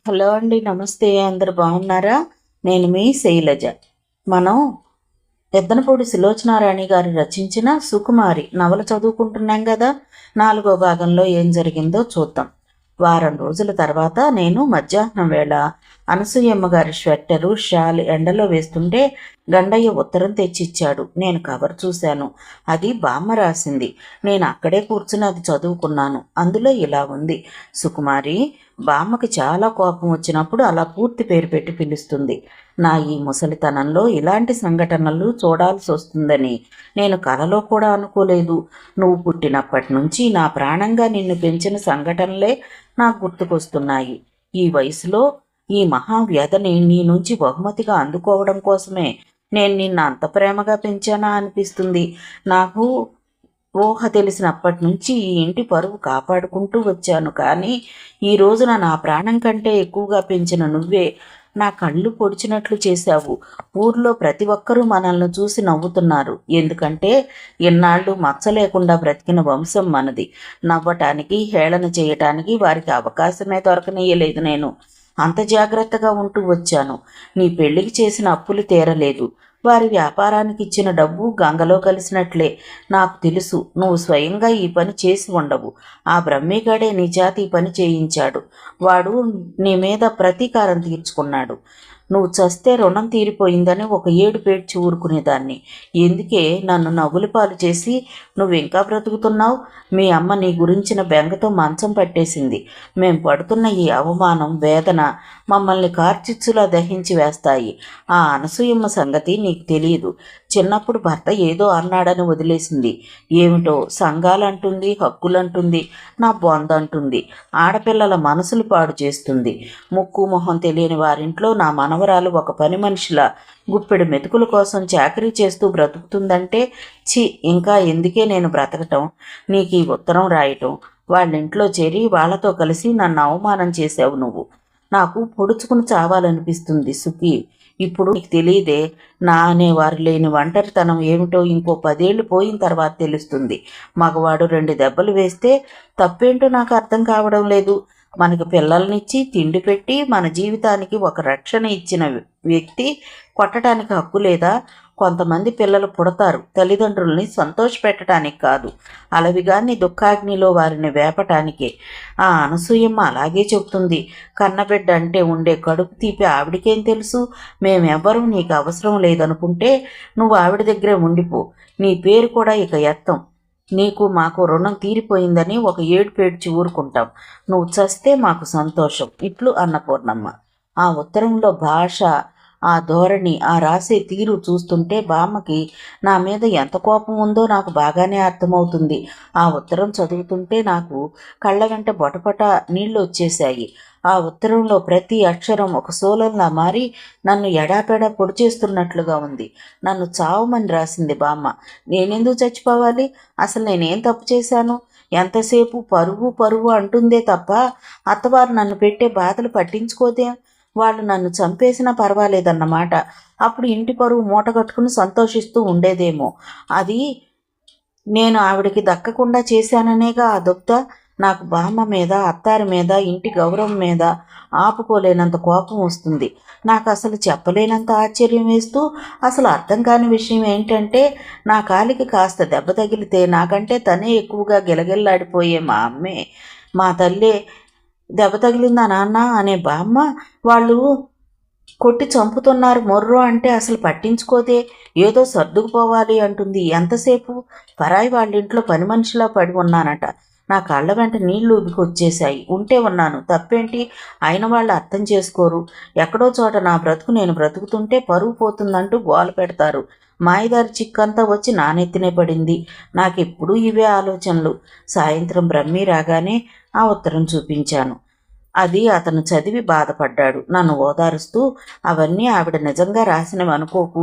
Hello అండి, నమస్తే. అందరు బాగున్నారా? నేను మీ శైలజ. మనం ఎద్దనపూడి సులోచనారాణి గారు రచించిన సుకుమారి నవల చదువుకుంటున్నాం కదా. 4వ భాగంలో ఏం జరిగిందో చూద్దాం. వారం రోజుల తర్వాత నేను మధ్యాహ్నం వేళ అనసూయమ్మ గారి స్వెట్టరు షాల్ ఎండలో వేస్తుంటే గండయ్య ఉత్తరం తెచ్చిచ్చాడు. నేను కవర్ చూశాను. అది బామ్మ రాసింది. నేను అక్కడే కూర్చుని అది చదువుకున్నాను. అందులో ఇలా ఉంది: సుకుమారి, బామ్మకి చాలా కోపం వచ్చినప్పుడు అలా పూర్తి పేరు పెట్టి పిలుస్తుంది. నా ఈ ముసలితనంలో ఇలాంటి సంఘటనలు చూడాల్సి వస్తుందని నేను కలలో కూడా అనుకోలేదు. నువ్వు పుట్టినప్పటి నుంచి నా ప్రాణంగా నిన్ను పెంచిన సంఘటనలే నాకు గుర్తుకొస్తున్నాయి. ఈ వయసులో ఈ మహావ్యధని నీ నుంచి బహుమతిగా అందుకోవడం కోసమే నేను నిన్ను అంత ప్రేమగా పెంచానా అనిపిస్తుంది. నాకు ఊహ తెలిసినప్పటి నుంచి ఈ ఇంటి పరువు కాపాడుకుంటూ వచ్చాను. కానీ ఈ రోజున నా ప్రాణం కంటే ఎక్కువగా పెంచిన నువ్వే నా కళ్ళు పొడిచినట్లు చేశావు. ఊర్లో ప్రతి ఒక్కరూ మనల్ని చూసి నవ్వుతున్నారు. ఎందుకంటే ఇన్నాళ్ళు మచ్చ లేకుండా బ్రతికిన వంశం మనది. నవ్వటానికి, హేళన చేయటానికి వారికి అవకాశమే దొరకనీయలేదు. నేను అంత జాగ్రత్తగా ఉంటూ వచ్చాను. నీ పెళ్లికి చేసిన అప్పులు తీరలేదు. వారి వ్యాపారానికి ఇచ్చిన డబ్బు గంగలో కలిసినట్లే. నాకు తెలుసు నువ్వు స్వయంగా ఈ పని చేసి ఉండవు. ఆ బ్రహ్మిగాడే నీ చేత ఈ పని చేయించాడు. వాడు నీ మీద ప్రతీకారం తీర్చుకున్నాడు. నువ్వు చస్తే రుణం తీరిపోయిందని ఒక ఏడు పేడ్చి ఊరుకునేదాన్ని. ఎందుకే నన్ను నవ్వుల పాలు చేసి నువ్వు ఇంకా బ్రతుకుతున్నావు? మీ అమ్మ నీ గురించిన బెంగతో మంచం పట్టేసింది. మేం పడుతున్న ఈ అవమానం, వేదన మమ్మల్ని కార్చిచ్చులా దహించి వేస్తాయి. ఆ అనసూయమ్మ సంగతి నీకు తెలియదు. చిన్నప్పుడు భర్త ఏదో అన్నాడని వదిలేసింది. ఏమిటో సంఘాలంటుంది, హక్కులంటుంది, నా బొందంటుంది. ఆడపిల్లల మనసులు పాడు చేస్తుంది. ముక్కు మొహం తెలియని వారింట్లో నా మనవరాలు ఒక పని మనిషిలా గుప్పెడు మెతుకుల కోసం చాకరీ చేస్తూ బ్రతుకుతుందంటే ఇంకా ఎందుకే నేను బ్రతకటం, నీకు ఈ ఉత్తరం రాయటం. వాళ్ళింట్లో చేరి వాళ్ళతో కలిసి నన్ను అవమానం చేశావు నువ్వు. నాకు పొడుచుకుని చావాలనిపిస్తుంది సుఖీ. ఇప్పుడు నీకు తెలియదే, నా అనేవారు లేని ఒంటరితనం ఏమిటో ఇంకో 10 ఏళ్ళు పోయిన తర్వాత తెలుస్తుంది. మగవాడు 2 దెబ్బలు వేస్తే తప్పేంటో నాకు అర్థం కావడం లేదు. మనకు పిల్లల్నిచ్చి తిండి పెట్టి మన జీవితానికి ఒక రక్షణ ఇచ్చిన వ్యక్తి కొట్టడానికి హక్కు లేదా? కొంతమంది పిల్లలు పుడతారు తల్లిదండ్రుల్ని సంతోషపెట్టడానికి కాదు, అలవిగాన్ని దుఃఖాగ్నిలో వారిని వేపటానికే. ఆ అనసూయమ్మ అలాగే చెబుతుంది. కన్నబిడ్డ అంటే ఉండే కడుపు తీపి ఆవిడికేం తెలుసు? మేమెవ్వరూ నీకు అవసరం లేదనుకుంటే నువ్వు ఆవిడ దగ్గరే ఉండిపో. నీ పేరు కూడా ఇక ఎత్తం. నీకు మాకు రుణం తీరిపోయిందని ఒక ఏడుపేడ్చి ఊరుకుంటాం. నువ్వు చస్తే మాకు సంతోషం. ఇట్లు అన్నపూర్ణమ్మ. ఆ ఉత్తరంలో భాష, ఆ ధోరణి, ఆ రాసే తీరు చూస్తుంటే బామ్మకి నా మీద ఎంత కోపం ఉందో నాకు బాగానే అర్థమవుతుంది. ఆ ఉత్తరం చదువుతుంటే నాకు కళ్ళ వెంట బొటపట నీళ్లు వచ్చేశాయి. ఆ ఉత్తరంలో ప్రతి అక్షరం ఒక శూలంలా మారి నన్ను ఎడాపెడా పొడి చేస్తున్నట్లుగా ఉంది. నన్ను చావమని రాసింది బామ్మ. నేనెందుకు చచ్చిపోవాలి? అసలు నేనేం తప్పు చేశాను? ఎంతసేపు పరువు పరువు అంటుందే తప్ప అత్తవారు నన్ను పెట్టే బాధలు పట్టించుకోదేం? వాళ్ళు నన్ను చంపేసినా పర్వాలేదన్నమాట. అప్పుడు ఇంటి పరువు మూట కట్టుకుని సంతోషిస్తూ ఉండేదేమో. అది నేను ఆవిడికి దక్కకుండా చేశాననేగా ఆ దుగ్ధ. నాకు బామ్మ మీద, అత్తారి మీద, ఇంటి గౌరవం మీద ఆపుకోలేనంత కోపం వస్తుంది. నాకు అసలు చెప్పలేనంత ఆశ్చర్యం వేస్తూ అసలు అర్థం కాని విషయం ఏంటంటే, నా కాలికి కాస్త దెబ్బ తగిలితే నాకంటే తనే ఎక్కువగా గిలగిల్లాడిపోయే మా అమ్మే, మా తల్లే దెబ్బ తగిలిందా నాన్న అనే బామ్మ వాళ్ళు కొట్టి చంపుతున్నారు మొర్రో అంటే అసలు పట్టించుకోదే. ఏదో సర్దుకుపోవాలి అంటుంది. ఎంతసేపు? పరాయి వాళ్ళింట్లో పని మనిషిలా పడి ఉన్నానట. నా కళ్ళ వెంట నీళ్లు ఉబికొచ్చేశాయి. ఉంటే ఉన్నాను, తప్పేంటి? అయిన వాళ్ళు అర్థం చేసుకోరు. ఎక్కడో చోట నా బ్రతుకు నేను బ్రతుకుతుంటే పరువు పోతుందంటూ గోల పెడతారు. మాయదారి చిక్కంతా వచ్చి నా నెత్తినే పడింది. నాకెప్పుడూ ఇవే ఆలోచనలు. సాయంత్రం బ్రహ్మి రాగానే ఆ ఉత్తరం చూపించాను. అది అతను చదివి బాధపడ్డాడు. నన్ను ఓదారుస్తూ, అవన్నీ ఆవిడ నిజంగా రాసినవి అనుకోకు.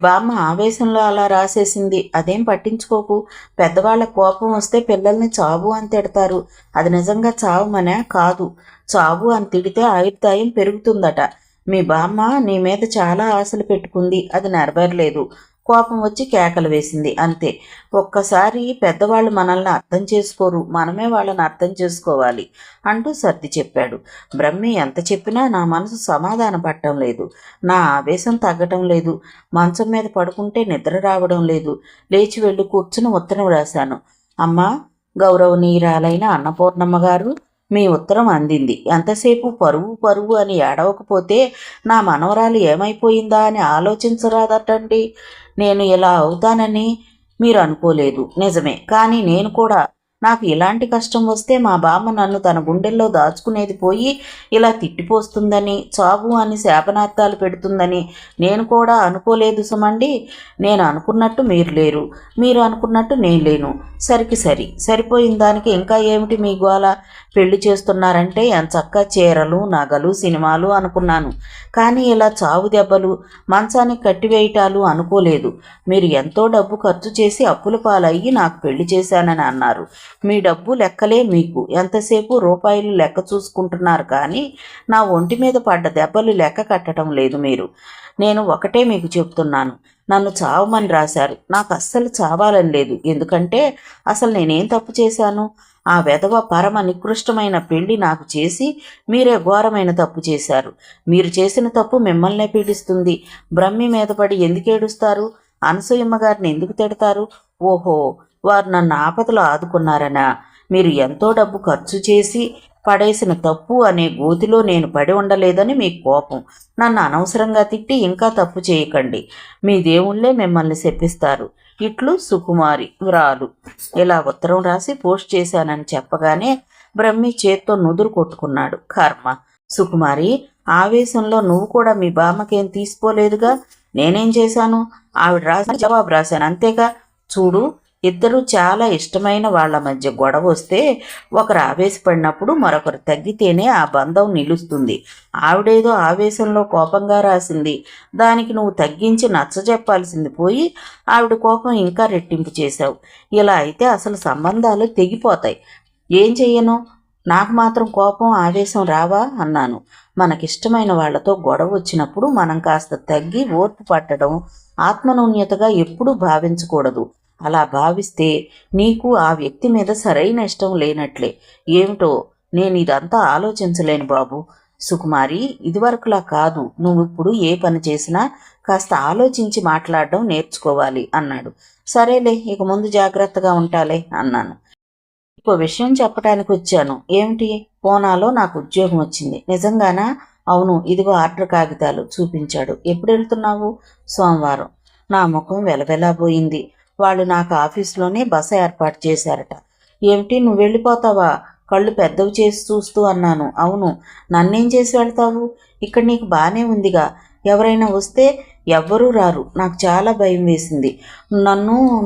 బామ్మ ఆవేశంలో అలా రాసేసింది. అదేం పట్టించుకోకు. పెద్దవాళ్ళ కోపం వస్తే పిల్లల్ని చావు అని తిడతారు. అది నిజంగా చావమనే కాదు. చావు అని తిడితే ఆయుర్దాయం పెరుగుతుందట. మీ బామ్మ నీ మీద చాలా ఆశలు పెట్టుకుంది. అది నెరవేరలేదు. కోపం వచ్చి కేకలు వేసింది. అంతే. ఒక్కసారి పెద్దవాళ్ళు మనల్ని అర్థం చేసుకోరు, మనమే వాళ్ళని అర్థం చేసుకోవాలి అంటూ సర్ది చెప్పాడు. బ్రహ్మి ఎంత చెప్పినా నా మనసు సమాధాన పడటం లేదు. నా ఆవేశం తగ్గటం లేదు. మంచం మీద పడుకుంటే నిద్ర రావడం లేదు. లేచి వెళ్ళి కూర్చుని ఉత్తరం రాశాను. అమ్మా, గౌరవనీయురాలైన అన్నపూర్ణమ్మ గారు, మీ ఉత్తరం అందింది. ఎంతసేపు పరువు పరువు అని ఏడవకపోతే నా మనవరాలు ఏమైపోయిందా అని ఆలోచించరాదటండి. నేను ఇలా అవుతానని మీరు అనుకోలేదు, నిజమే. కానీ నేను కూడా నాకు ఇలాంటి కష్టం వస్తే మా బామ్మ నన్ను తన గుండెల్లో దాచుకునేది పోయి ఇలా తిట్టిపోస్తుందని, చావు అని శాపనార్థాలు పెడుతుందని నేను కూడా అనుకోలేదు సుమండి. నేను అనుకున్నట్టు మీరు లేరు, మీరు అనుకున్నట్టు నేను లేను. సరిపోయిన దానికి ఇంకా ఏమిటి మీ గోల? పెళ్లి చేస్తున్నారంటే ఎంచక్కా చీరలు, నగలు, సినిమాలు అనుకున్నాను. కానీ ఇలా చావు దెబ్బలు, మంచానికి కట్టివేయటాలు అనుకోలేదు. మీరు ఎంతో డబ్బు ఖర్చు చేసి అప్పుల పాలయ్యి నాకు పెళ్లి చేశానని అన్నారు. మీ డబ్బు లెక్కలే మీకు. ఎంతసేపు రూపాయలు లెక్క చూసుకుంటున్నారు కానీ నా ఒంటి మీద పడ్డ దెబ్బలు లెక్క కట్టడం లేదు మీరు. నేను ఒకటే మీకు చెప్తున్నాను, నన్ను చావమని రాశారు. నాకు అస్సలు చావాలని లేదు. ఎందుకంటే అసలు నేనేం తప్పు చేశాను? ఆ వెధవ పరమ నికృష్టమైన పెళ్లి నాకు చేసి మీరే ఘోరమైన తప్పు చేశారు. మీరు చేసిన తప్పు మిమ్మల్నే పీడిస్తుంది. బ్రహ్మి మీద పడి ఎందుకు ఏడుస్తారు? అనసూయమ్మ గారిని ఎందుకు తిడతారు? ఓహో, వారు నన్ను ఆపదలో ఆదుకున్నారనా? మీరు ఎంతో డబ్బు ఖర్చు చేసి పడేసిన తప్పు అనే గోతిలో నేను పడి ఉండలేదని మీ కోపం. నన్ను అనవసరంగా తిట్టి ఇంకా తప్పు చేయకండి. మీ దేవుళ్ళే మిమ్మల్ని శపిస్తారు. ఇట్లు సుకుమారి వ్రాలు. ఇలా ఉత్తరం రాసి పోస్ట్ చేశానని చెప్పగానే బ్రహ్మి చేత్తో నుదురు కొట్టుకున్నాడు. కర్మ. సుకుమారి, ఆవేశంలో నువ్వు కూడా మీ బామ్మకేం తీసుకోలేదుగా. నేనేం చేశాను? ఆవిడ రాసిన జవాబు రాశాను, అంతేగా. చూడు, ఇద్దరు చాలా ఇష్టమైన వాళ్ల మధ్య గొడవ వస్తే ఒకరు ఆవేశపడినప్పుడు మరొకరు తగ్గితేనే ఆ బంధం నిలుస్తుంది. ఆవిడేదో ఆవేశంలో కోపంగా రాసింది, దానికి నువ్వు తగ్గించి నచ్చజెప్పాల్సింది పోయి ఆవిడ కోపం ఇంకా రెట్టింపు చేశావు. ఇలా అయితే అసలు సంబంధాలు తెగిపోతాయి. ఏం చెయ్యను? నాకు మాత్రం కోపం ఆవేశం రావా అన్నాను. మనకిష్టమైన వాళ్లతో గొడవ వచ్చినప్పుడు మనం కాస్త తగ్గి ఓర్పు పట్టడం ఆత్మనూన్యతగా ఎప్పుడూ భావించకూడదు. అలా భావిస్తే నీకు ఆ వ్యక్తి మీద సరైన ఇష్టం లేనట్లే. ఏమిటో నేను ఇదంతా ఆలోచించలేను బాబు. సుకుమారి, ఇదివరకులా కాదు. నువ్వు ఇప్పుడు ఏ పని చేసినా కాస్త ఆలోచించి మాట్లాడడం నేర్చుకోవాలి అన్నాడు. సరేలే, ఇక ముందు జాగ్రత్తగా ఉంటాలే అన్నాను. ఇంకో విషయం చెప్పడానికి వచ్చాను. ఏమిటి? పూనాలో నాకు ఉద్యోగం వచ్చింది. నిజంగానా? అవును, ఇదిగో ఆర్డర్ కాగితాలు చూపించాడు. ఎప్పుడు వెళ్తున్నావు? సోమవారం. నా ముఖం వెలవెలాబోయింది. వాళ్ళు నాకు ఆఫీసులోనే బస ఏర్పాటు చేశారట. ఏమిటి, నువ్వు వెళ్ళిపోతావా? కళ్ళు పెద్దవి చేసి చూస్తూ అన్నాను. అవును. నన్నేం చేసి వెళ్తావు? ఇక్కడ నీకు బాగానే ఉందిగా. ఎవరైనా వస్తే ఎవ్వరూ రారు. నాకు చాలా భయం వేసింది.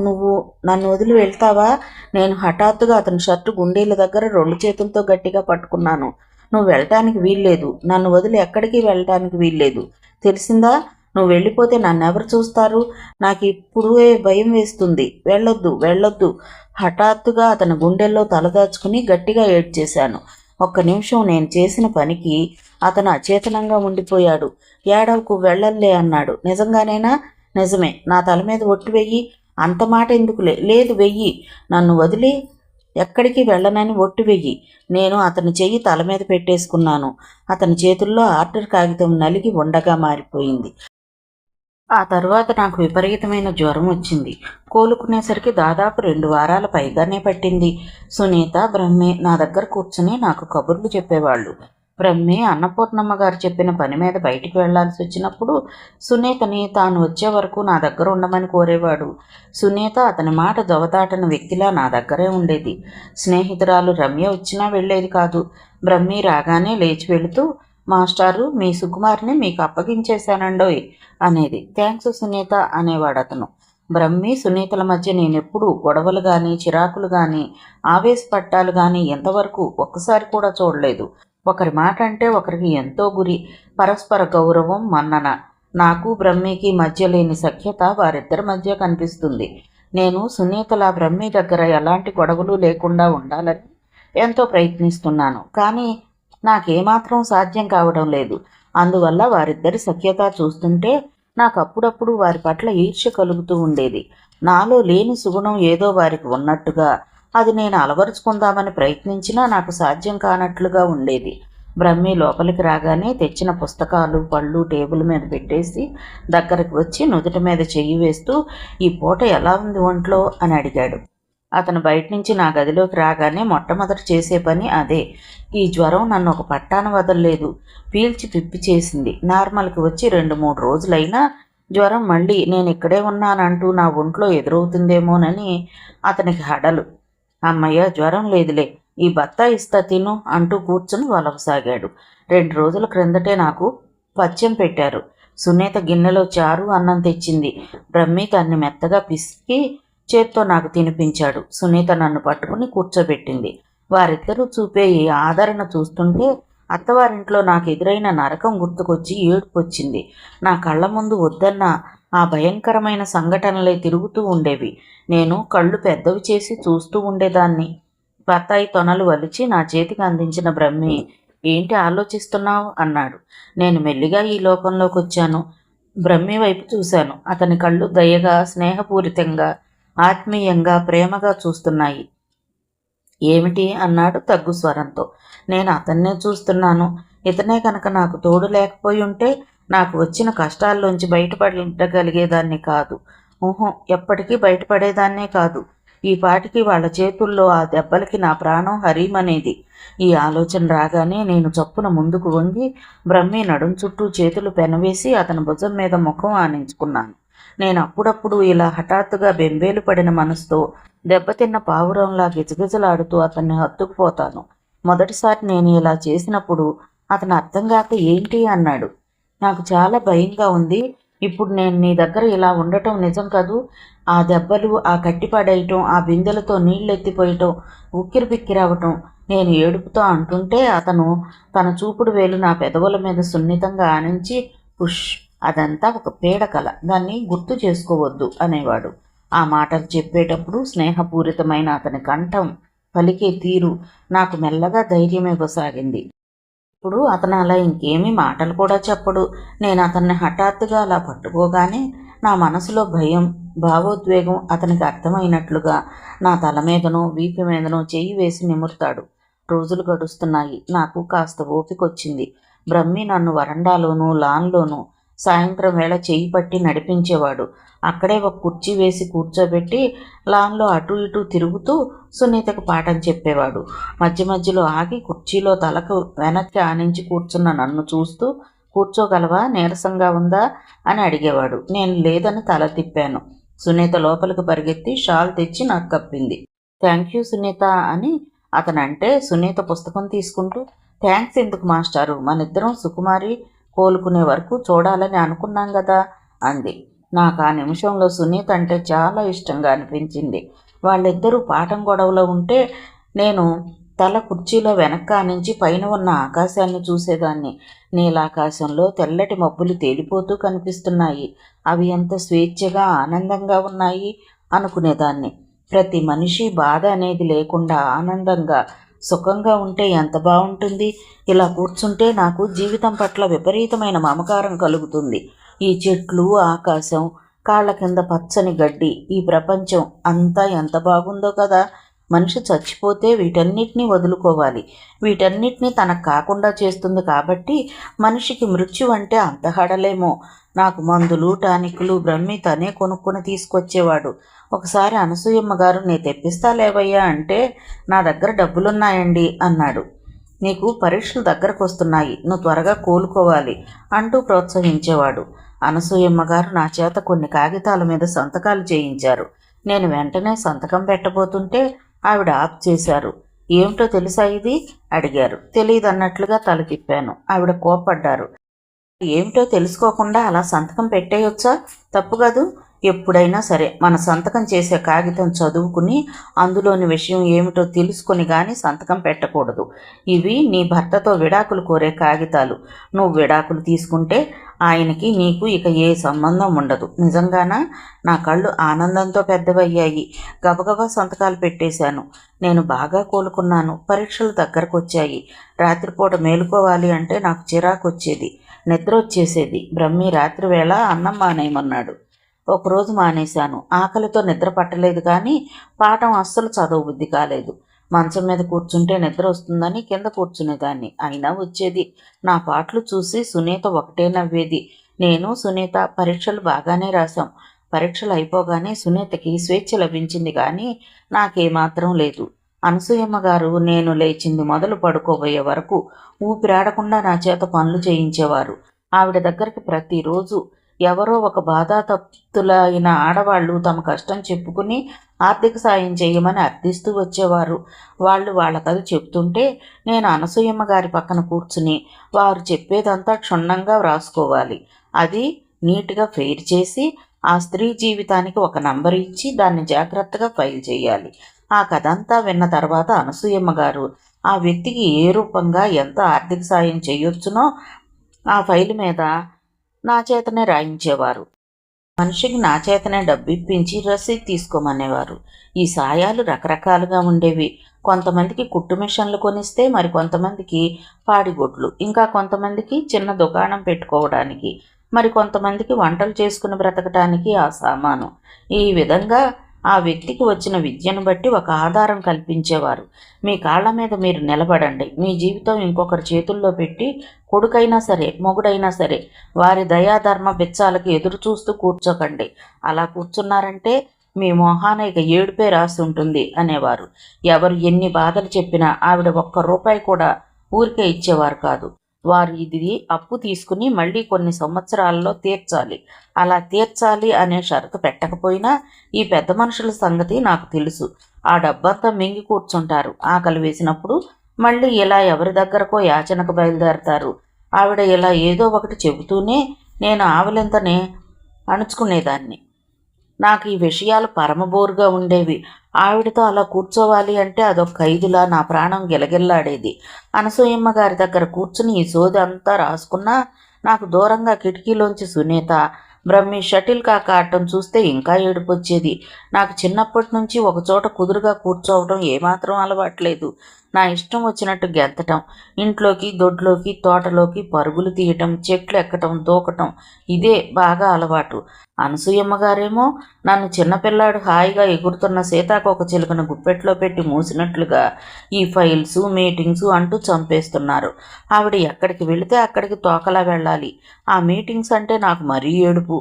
నువ్వు నన్ను వదిలి వెళ్తావా? నేను హఠాత్తుగా అతని షర్టు గుండీల దగ్గర 2 చేతులతో గట్టిగా పట్టుకున్నాను. నువ్వు వెళ్ళటానికి వీల్లేదు. నన్ను వదిలి ఎక్కడికి వెళ్ళటానికి వీల్లేదు. తెలిసిందా? నువ్వు వెళ్ళిపోతే నన్నెవరు చూస్తారు? నాకు ఇప్పుడే భయం వేస్తుంది. వెళ్ళొద్దు. హఠాత్తుగా అతని గుండెల్లో తలదాచుకుని గట్టిగా ఏడ్చేశాను. ఒక్క నిమిషం నేను చేసిన పనికి అతను అచేతనంగా ఉండిపోయాడు. ఏడవకు, వెళ్ళల్లే అన్నాడు. నిజంగానేనా? నిజమే. నా తల మీద ఒట్టు వెయ్యి. అంత మాట ఎందుకులే. లేదు, వెయ్యి. నన్ను వదిలి ఎక్కడికి వెళ్ళనని ఒట్టు వెయ్యి. నేను అతని చెయ్యి తల మీద పెట్టేసుకున్నాను. అతని చేతుల్లో ఆర్డర్ కాగితం నలిగి ఉండగా మారిపోయింది. ఆ తర్వాత నాకు విపరీతమైన జ్వరం వచ్చింది. కోలుకునేసరికి దాదాపు 2 వారాల పైగానే పట్టింది. సునీత, బ్రహ్మే నా దగ్గర కూర్చుని నాకు కబుర్లు చెప్పేవాళ్ళు. బ్రహ్మే అన్నపూర్ణమ్మ గారు చెప్పిన పని మీద బయటికి వెళ్లాల్సి వచ్చినప్పుడు సునీతని తాను వచ్చే వరకు నా దగ్గర ఉండమని కోరేవాడు. సునీత అతని మాట దొవతాటని వ్యక్తిలా నా దగ్గరే ఉండేది. స్నేహితురాలు రమ్య వచ్చినా వెళ్లేది కాదు. బ్రహ్మి రాగానే లేచి వెళుతూ, మాస్టారు, మీ సుకుమార్ని మీకు అప్పగించేశానండోయ్ అనేది. థ్యాంక్స్ సునీత అనేవాడు అతను. బ్రహ్మి, సునీతల మధ్య నేనెప్పుడూ గొడవలు కానీ, చిరాకులు కానీ, ఆవేశపట్టాలు కానీ ఎంతవరకు ఒక్కసారి కూడా చూడలేదు. ఒకరి మాట అంటే ఒకరికి ఎంతో గురి, పరస్పర గౌరవం, మన్నన. నాకు బ్రహ్మికి మధ్య లేని సఖ్యత వారిద్దరి మధ్య కనిపిస్తుంది. నేను సునీతల బ్రహ్మి దగ్గర ఎలాంటి గొడవలు లేకుండా ఉండాలని ఎంతో ప్రయత్నిస్తున్నాను. కానీ నాకేమాత్రం సాధ్యం కావడం లేదు. అందువల్ల వారిద్దరి సఖ్యత చూస్తుంటే నాకు అప్పుడప్పుడు వారి పట్ల ఈర్ష్య కలుగుతూ ఉండేది. నాలో లేని సుగుణం ఏదో వారికి ఉన్నట్టుగా, అది నేను అలవరుచుకుందామని ప్రయత్నించినా నాకు సాధ్యం కానట్లుగా ఉండేది. బ్రహ్మి లోపలికి రాగానే తెచ్చిన పుస్తకాలు పళ్ళు టేబుల్ మీద పెట్టేసి దగ్గరకు వచ్చి నుదుటి మీద చెయ్యి వేస్తూ, ఈ పూట ఎలా ఉంది ఒంట్లో అని అడిగాడు. అతను బయట నుంచి నా గదిలోకి రాగానే మొట్టమొదట చేసే పని అదే. ఈ జ్వరం నన్ను ఒక పట్టాన వదలలేదు. పీల్చి పిప్పి చేసింది. నార్మల్కి వచ్చి 2-3 రోజులైనా జ్వరం మళ్ళీ నేను ఇక్కడే ఉన్నానంటూ నా ఒంట్లో ఎదురవుతుందేమోనని అతనికి హడలు. అమ్మయ్య, జ్వరం లేదులే, ఈ బత్తా ఇస్తా తిను అంటూ కూర్చుని వలవసాగాడు. 2 రోజుల క్రిందటే నాకు పచ్చం పెట్టారు. సునీత గిన్నెలో చారు అన్నం తెచ్చింది. బ్రహ్మి దాన్ని మెత్తగా పిసికి చేత్తో నాకు తినిపించాడు. సునీత నన్ను పట్టుకుని కూర్చోబెట్టింది. వారిద్దరూ చూపే ఈ ఆదరణ చూస్తుంటే అత్తవారింట్లో నాకు ఎదురైన నరకం గుర్తుకొచ్చి ఏడుపొచ్చింది. నా కళ్ళ ముందు వద్దన్న ఆ భయంకరమైన సంఘటనలే తిరుగుతూ ఉండేవి. నేను కళ్ళు పెద్దవి చేసి చూస్తూ ఉండేదాన్ని. బత్తాయి తొనలు వలిచి నా చేతికి అందించిన బ్రహ్మి, ఏంటి ఆలోచిస్తున్నావు అన్నాడు. నేను మెల్లిగా ఈ లోకంలోకి వచ్చాను. బ్రహ్మి వైపు చూశాను. అతని కళ్ళు దయగా, స్నేహపూరితంగా, ఆత్మీయంగా, ప్రేమగా చూస్తున్నాయి. ఏమిటి అన్నాడు తగ్గు స్వరంతో. నేను అతన్నే చూస్తున్నాను. ఇతనే కనుక నాకు తోడు లేకపోయి ఉంటే నాకు వచ్చిన కష్టాల్లోంచి బయటపడగలిగేదాన్ని కాదు. ఎప్పటికీ బయటపడేదాన్నే కాదు. ఈ పాటికి వాళ్ళ చేతుల్లో ఆ దెబ్బలకి నా ప్రాణం హరీమనేది. ఈ ఆలోచన రాగానే నేను చప్పున ముందుకు వంగి బ్రహ్మి నడుం చుట్టూ చేతులు పెనవేసి అతని భుజం మీద ముఖం ఆనించుకున్నాను. నేను అప్పుడప్పుడు ఇలా హఠాత్తుగా బెంబేలు పడిన మనసుతో దెబ్బతిన్న పావురంలా గిజగిజలాడుతూ అతన్ని హత్తుకుపోతాను. మొదటిసారి నేను ఇలా చేసినప్పుడు అతను అర్థం కాక ఏంటి అన్నాడు. నాకు చాలా భయంగా ఉంది. ఇప్పుడు నేను నీ దగ్గర ఇలా ఉండటం నిజం కదూ? ఆ దెబ్బలు, ఆ కట్టిపడేయటం, ఆ బిందెలతో నీళ్ళెత్తిపోయటం, ఉక్కిరిబిక్కిరవటం నేను ఏడుపుతో అంటుంటే అతను తన చూపుడు వేలు నా పెదవుల మీద సున్నితంగా ఆనించి, పుష్, అదంతా ఒక పీడకల, దాన్ని గుర్తు చేసుకోవద్దు అనేవాడు. ఆ మాటలు చెప్పేటప్పుడు స్నేహపూరితమైన అతని కంఠం, పలికే తీరు నాకు మెల్లగా ధైర్యం ఇవ్వసాగింది. ఇప్పుడు అతను అలా ఇంకేమీ మాటలు కూడా చెప్పడు. నేను అతన్ని హఠాత్తుగా అలా పట్టుకోగానే నా మనసులో భయం, భావోద్వేగం అతనికి అర్థమైనట్లుగా నా తల మీదనో వీపు మీదనో చెయ్యి వేసి నిమురుతాడు. రోజులు గడుస్తున్నాయి. నాకు కాస్త ఓపికొచ్చింది. బ్రహ్మి నన్ను వరండాలోనూ లాన్లోనూ సాయంత్రం వేళ చెయ్యి పట్టి నడిపించేవాడు. అక్కడే ఒక కుర్చీ వేసి కూర్చోబెట్టి లాన్లో అటు ఇటు తిరుగుతూ సునీతకు పాఠం చెప్పేవాడు. మధ్య మధ్యలో ఆగి కుర్చీలో తలకు వెనక్కి ఆనించి కూర్చున్న నన్ను చూస్తూ, కూర్చోగలవా, నీరసంగా ఉందా అని అడిగేవాడు. నేను లేదని తల తిప్పాను. సునీత లోపలికి పరిగెత్తి షాల్ తెచ్చి నాకు కప్పింది. థ్యాంక్ యూ సునీత అని అతనంటే సునీత పుస్తకం తీసుకుంటూ, థ్యాంక్స్ ఎందుకు మాస్టారు, మనిద్దరం సుకుమారి కోలుకునే వరకు చూడాలని అనుకున్నాం కదా అంది. నాకు ఆ నిమిషంలో సునీత అంటే చాలా ఇష్టంగా అనిపించింది. వాళ్ళిద్దరూ పాఠం గొడవలో ఉంటే నేను తల కుర్చీలో వెనక్కా నుంచి పైన ఉన్న ఆకాశాన్ని చూసేదాన్ని. నీలాకాశంలో తెల్లటి మబ్బులు తేలిపోతూ కనిపిస్తున్నాయి. అవి ఎంత స్వేచ్ఛగా, ఆనందంగా ఉన్నాయి అనుకునేదాన్ని. ప్రతి మనిషి బాధ అనేది లేకుండా ఆనందంగా, సుఖంగా ఉంటే ఎంత బాగుంటుంది. ఇలా కూర్చుంటే నాకు జీవితం పట్ల విపరీతమైన మమకారం కలుగుతుంది. ఈ చెట్లు, ఆకాశం, కాళ్ళ కింద పచ్చని గడ్డి, ఈ ప్రపంచం అంతా ఎంత బాగుందో కదా. మనిషి చచ్చిపోతే వీటన్నిటినీ వదులుకోవాలి. వీటన్నిటినీ తనకు కాకుండా చేస్తుంది కాబట్టి మనిషికి మృత్యు అంటే అంత హడలేమో. నాకు మందులు, టానిక్లు బ్రహ్మి తనే కొనుక్కొని తీసుకొచ్చేవాడు. ఒకసారి అనసూయమ్మ గారు, నే తెప్పిస్తా లేవయ్యా అంటే, నా దగ్గర డబ్బులున్నాయండి అన్నాడు. నీకు పరీక్షలు దగ్గరకు వస్తున్నాయి, నువ్వు త్వరగా కోలుకోవాలి అంటూ ప్రోత్సహించేవాడు. అనసూయమ్మ గారు నా చేత కొన్ని కాగితాల మీద సంతకాలు చేయించారు. నేను వెంటనే సంతకం పెట్టబోతుంటే ఆవిడ ఆఫ్ చేశారు. ఏమిటో తెలుసా ఇది అడిగారు. తెలియదన్నట్లుగా తల తిప్పాను. ఆవిడ కోపడ్డారు. ఏమిటో తెలుసుకోకుండా అలా సంతకం పెట్టేయొచ్చా? తప్పు కాదు. ఎప్పుడైనా సరే మన సంతకం చేసే కాగితం చదువుకుని అందులోని విషయం ఏమిటో తెలుసుకొని కానీ సంతకం పెట్టకూడదు. ఇవి నీ భర్తతో విడాకులు కోరే కాగితాలు. నువ్వు విడాకులు తీసుకుంటే ఆయనకి నీకు ఇక ఏ సంబంధం ఉండదు. నిజంగానా? నా కళ్ళు ఆనందంతో పెద్దవయ్యాయి. గబగబా సంతకాలు పెట్టేశాను. నేను బాగా కోలుకున్నాను. పరీక్షలు దగ్గరకు వచ్చాయి. రాత్రిపూట మేలుకోవాలి అంటే నాకు చిరాకు వచ్చేది, నిద్ర వచ్చేసేది. బ్రహ్మి రాత్రివేళ అన్నం మానేయమన్నాడు. ఒకరోజు మానేశాను. ఆకలితో నిద్ర పట్టలేదు, కానీ పాఠం అస్సలు చదవ బుద్ధి కాలేదు. మంచం మీద కూర్చుంటే నిద్ర వస్తుందని కింద కూర్చునేదాన్ని. అయినా వచ్చేది. నా పాటలు చూసి సునీత ఒకటే నవ్వేది. నేను సునీత పరీక్షలు బాగానే రాశాం. పరీక్షలు అయిపోగానే సునీతకి స్వేచ్ఛ లభించింది, కానీ నాకేమాత్రం లేదు. అనసూయమ్మ గారు నేను లేచింది మొదలు పడుకోబోయే వరకు ఊపిరాడకుండా నా చేత పనులు చేయించేవారు. ఆవిడ దగ్గరికి ప్రతిరోజు ఎవరో ఒక బాధాతప్తులైన ఆడవాళ్లు తమ కష్టం చెప్పుకుని ఆర్థిక సాయం చేయమని అర్థిస్తూ వచ్చేవారు. వాళ్ళు వాళ్ళకది చెప్తుంటే నేను అనసూయమ్మ గారి పక్కన కూర్చుని వారు చెప్పేదంతా క్షుణ్ణంగా వ్రాసుకోవాలి. అది నీట్గా ఫెయిర్ చేసి ఆ స్త్రీ జీవితానికి ఒక నంబర్ ఇచ్చి దాన్ని జాగ్రత్తగా ఫైల్ చేయాలి. ఆ కథంతా విన్న తర్వాత అనసూయమ్మ గారు ఆ వ్యక్తికి ఏ రూపంగా ఎంత ఆర్థిక సాయం చేయొచ్చునో ఆ ఫైలు మీద నా చేతనే రాయించేవారు. మనిషికి నా చేతనే డబ్బు ఇప్పించి రసీదు తీసుకోమనేవారు. ఈ సాయాలు రకరకాలుగా ఉండేవి. కొంతమందికి కుట్టు మిషన్లు కొనిస్తే, మరి కొంతమందికి పాడిగొడ్లు, ఇంకా కొంతమందికి చిన్న దుకాణం పెట్టుకోవడానికి, మరి కొంతమందికి వంటలు చేసుకుని బ్రతకటానికి ఆ సామాను. ఈ విధంగా ఆ వ్యక్తికి వచ్చిన విద్యను బట్టి ఒక ఆధారం కల్పించేవారు. మీ కాళ్ళ మీద మీరు నిలబడండి. మీ జీవితం ఇంకొకరి చేతుల్లో పెట్టి కొడుకైనా సరే మొగుడైనా సరే వారి దయాధర్మ బిచ్చాలకి ఎదురు చూస్తూ కూర్చోకండి. అలా కూర్చున్నారంటే మీ మొహాన ఇక ఏడుపే రాసి ఉంటుంది అనేవారు. ఎవరు ఎన్ని బాధలు చెప్పినా ఆవిడ ఒక్క రూపాయి కూడా ఊరికే ఇచ్చేవారు కాదు. వారు ఇది అప్పు తీసుకుని మళ్ళీ కొన్ని సంవత్సరాల్లో తీర్చాలి. అలా తీర్చాలి అనే షరతు పెట్టకపోయినా ఈ పెద్ద మనుషుల సంగతి నాకు తెలుసు. ఆ డబ్బంతా మింగి కూర్చుంటారు. ఆకలి వేసినప్పుడు మళ్ళీ ఇలా ఎవరి దగ్గరకో యాచనకు బయలుదేరతారు. ఆవిడ ఇలా ఏదో ఒకటి చెబుతూనే నేను ఆవలింతనే అణుచుకునేదాన్ని. నాకు ఈ విషయాలు పరమబోరుగా ఉండేవి. ఆవిడతో అలా కూర్చోవాలి అంటే అదొక ఖైదులా నా ప్రాణం గిలగిల్లాడేది. అనసూయమ్మ గారి దగ్గర కూర్చుని ఈ సోది అంతా రాసుకున్నా నాకు దూరంగా కిటికీలోంచి సునీత బ్రహ్మి షటిల్ కాక ఆడటం చూస్తే ఇంకా ఏడుపు వచ్చేది. నాకు చిన్నప్పటి నుంచి ఒకచోట కుదురుగా కూర్చోవడం ఏమాత్రం అలవాట్లేదు. నా ఇష్టం వచ్చినట్టు గెంతటం, ఇంట్లోకి దొడ్లోకి తోటలోకి పరుగులు తీయటం, చెట్లు ఎక్కటం దూకటం ఇదే బాగా అలవాటు. అనసూయమ్మ గారేమో నన్ను చిన్నపిల్లాడు హాయిగా ఎగురుతున్న సీతాకోక చిలుకను గుప్పెట్లో పెట్టి మూసినట్లుగా ఈ ఫైల్స్ మీటింగ్స్ అంటూ చంపేస్తున్నారు. ఆవిడ ఎక్కడికి వెళితే అక్కడికి తోకలా వెళ్ళాలి. ఆ మీటింగ్స్ అంటే నాకు మరీ ఏడుపు.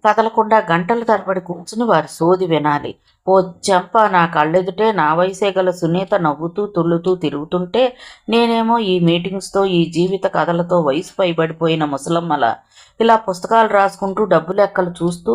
కదలకుండా గంటల తరబడి కూర్చుని వారి సోది వినాలి. ఓ చెంప నా కళ్ళెదుటే నా వయసే గల సునీత నవ్వుతూ తుళ్ళుతూ తిరుగుతుంటే నేనేమో ఈ మీటింగ్స్తో ఈ జీవిత కథలతో వయసు పైబడిపోయిన ముసలమ్మల ఇలా పుస్తకాలు రాసుకుంటూ డబ్బు లెక్కలు చూస్తూ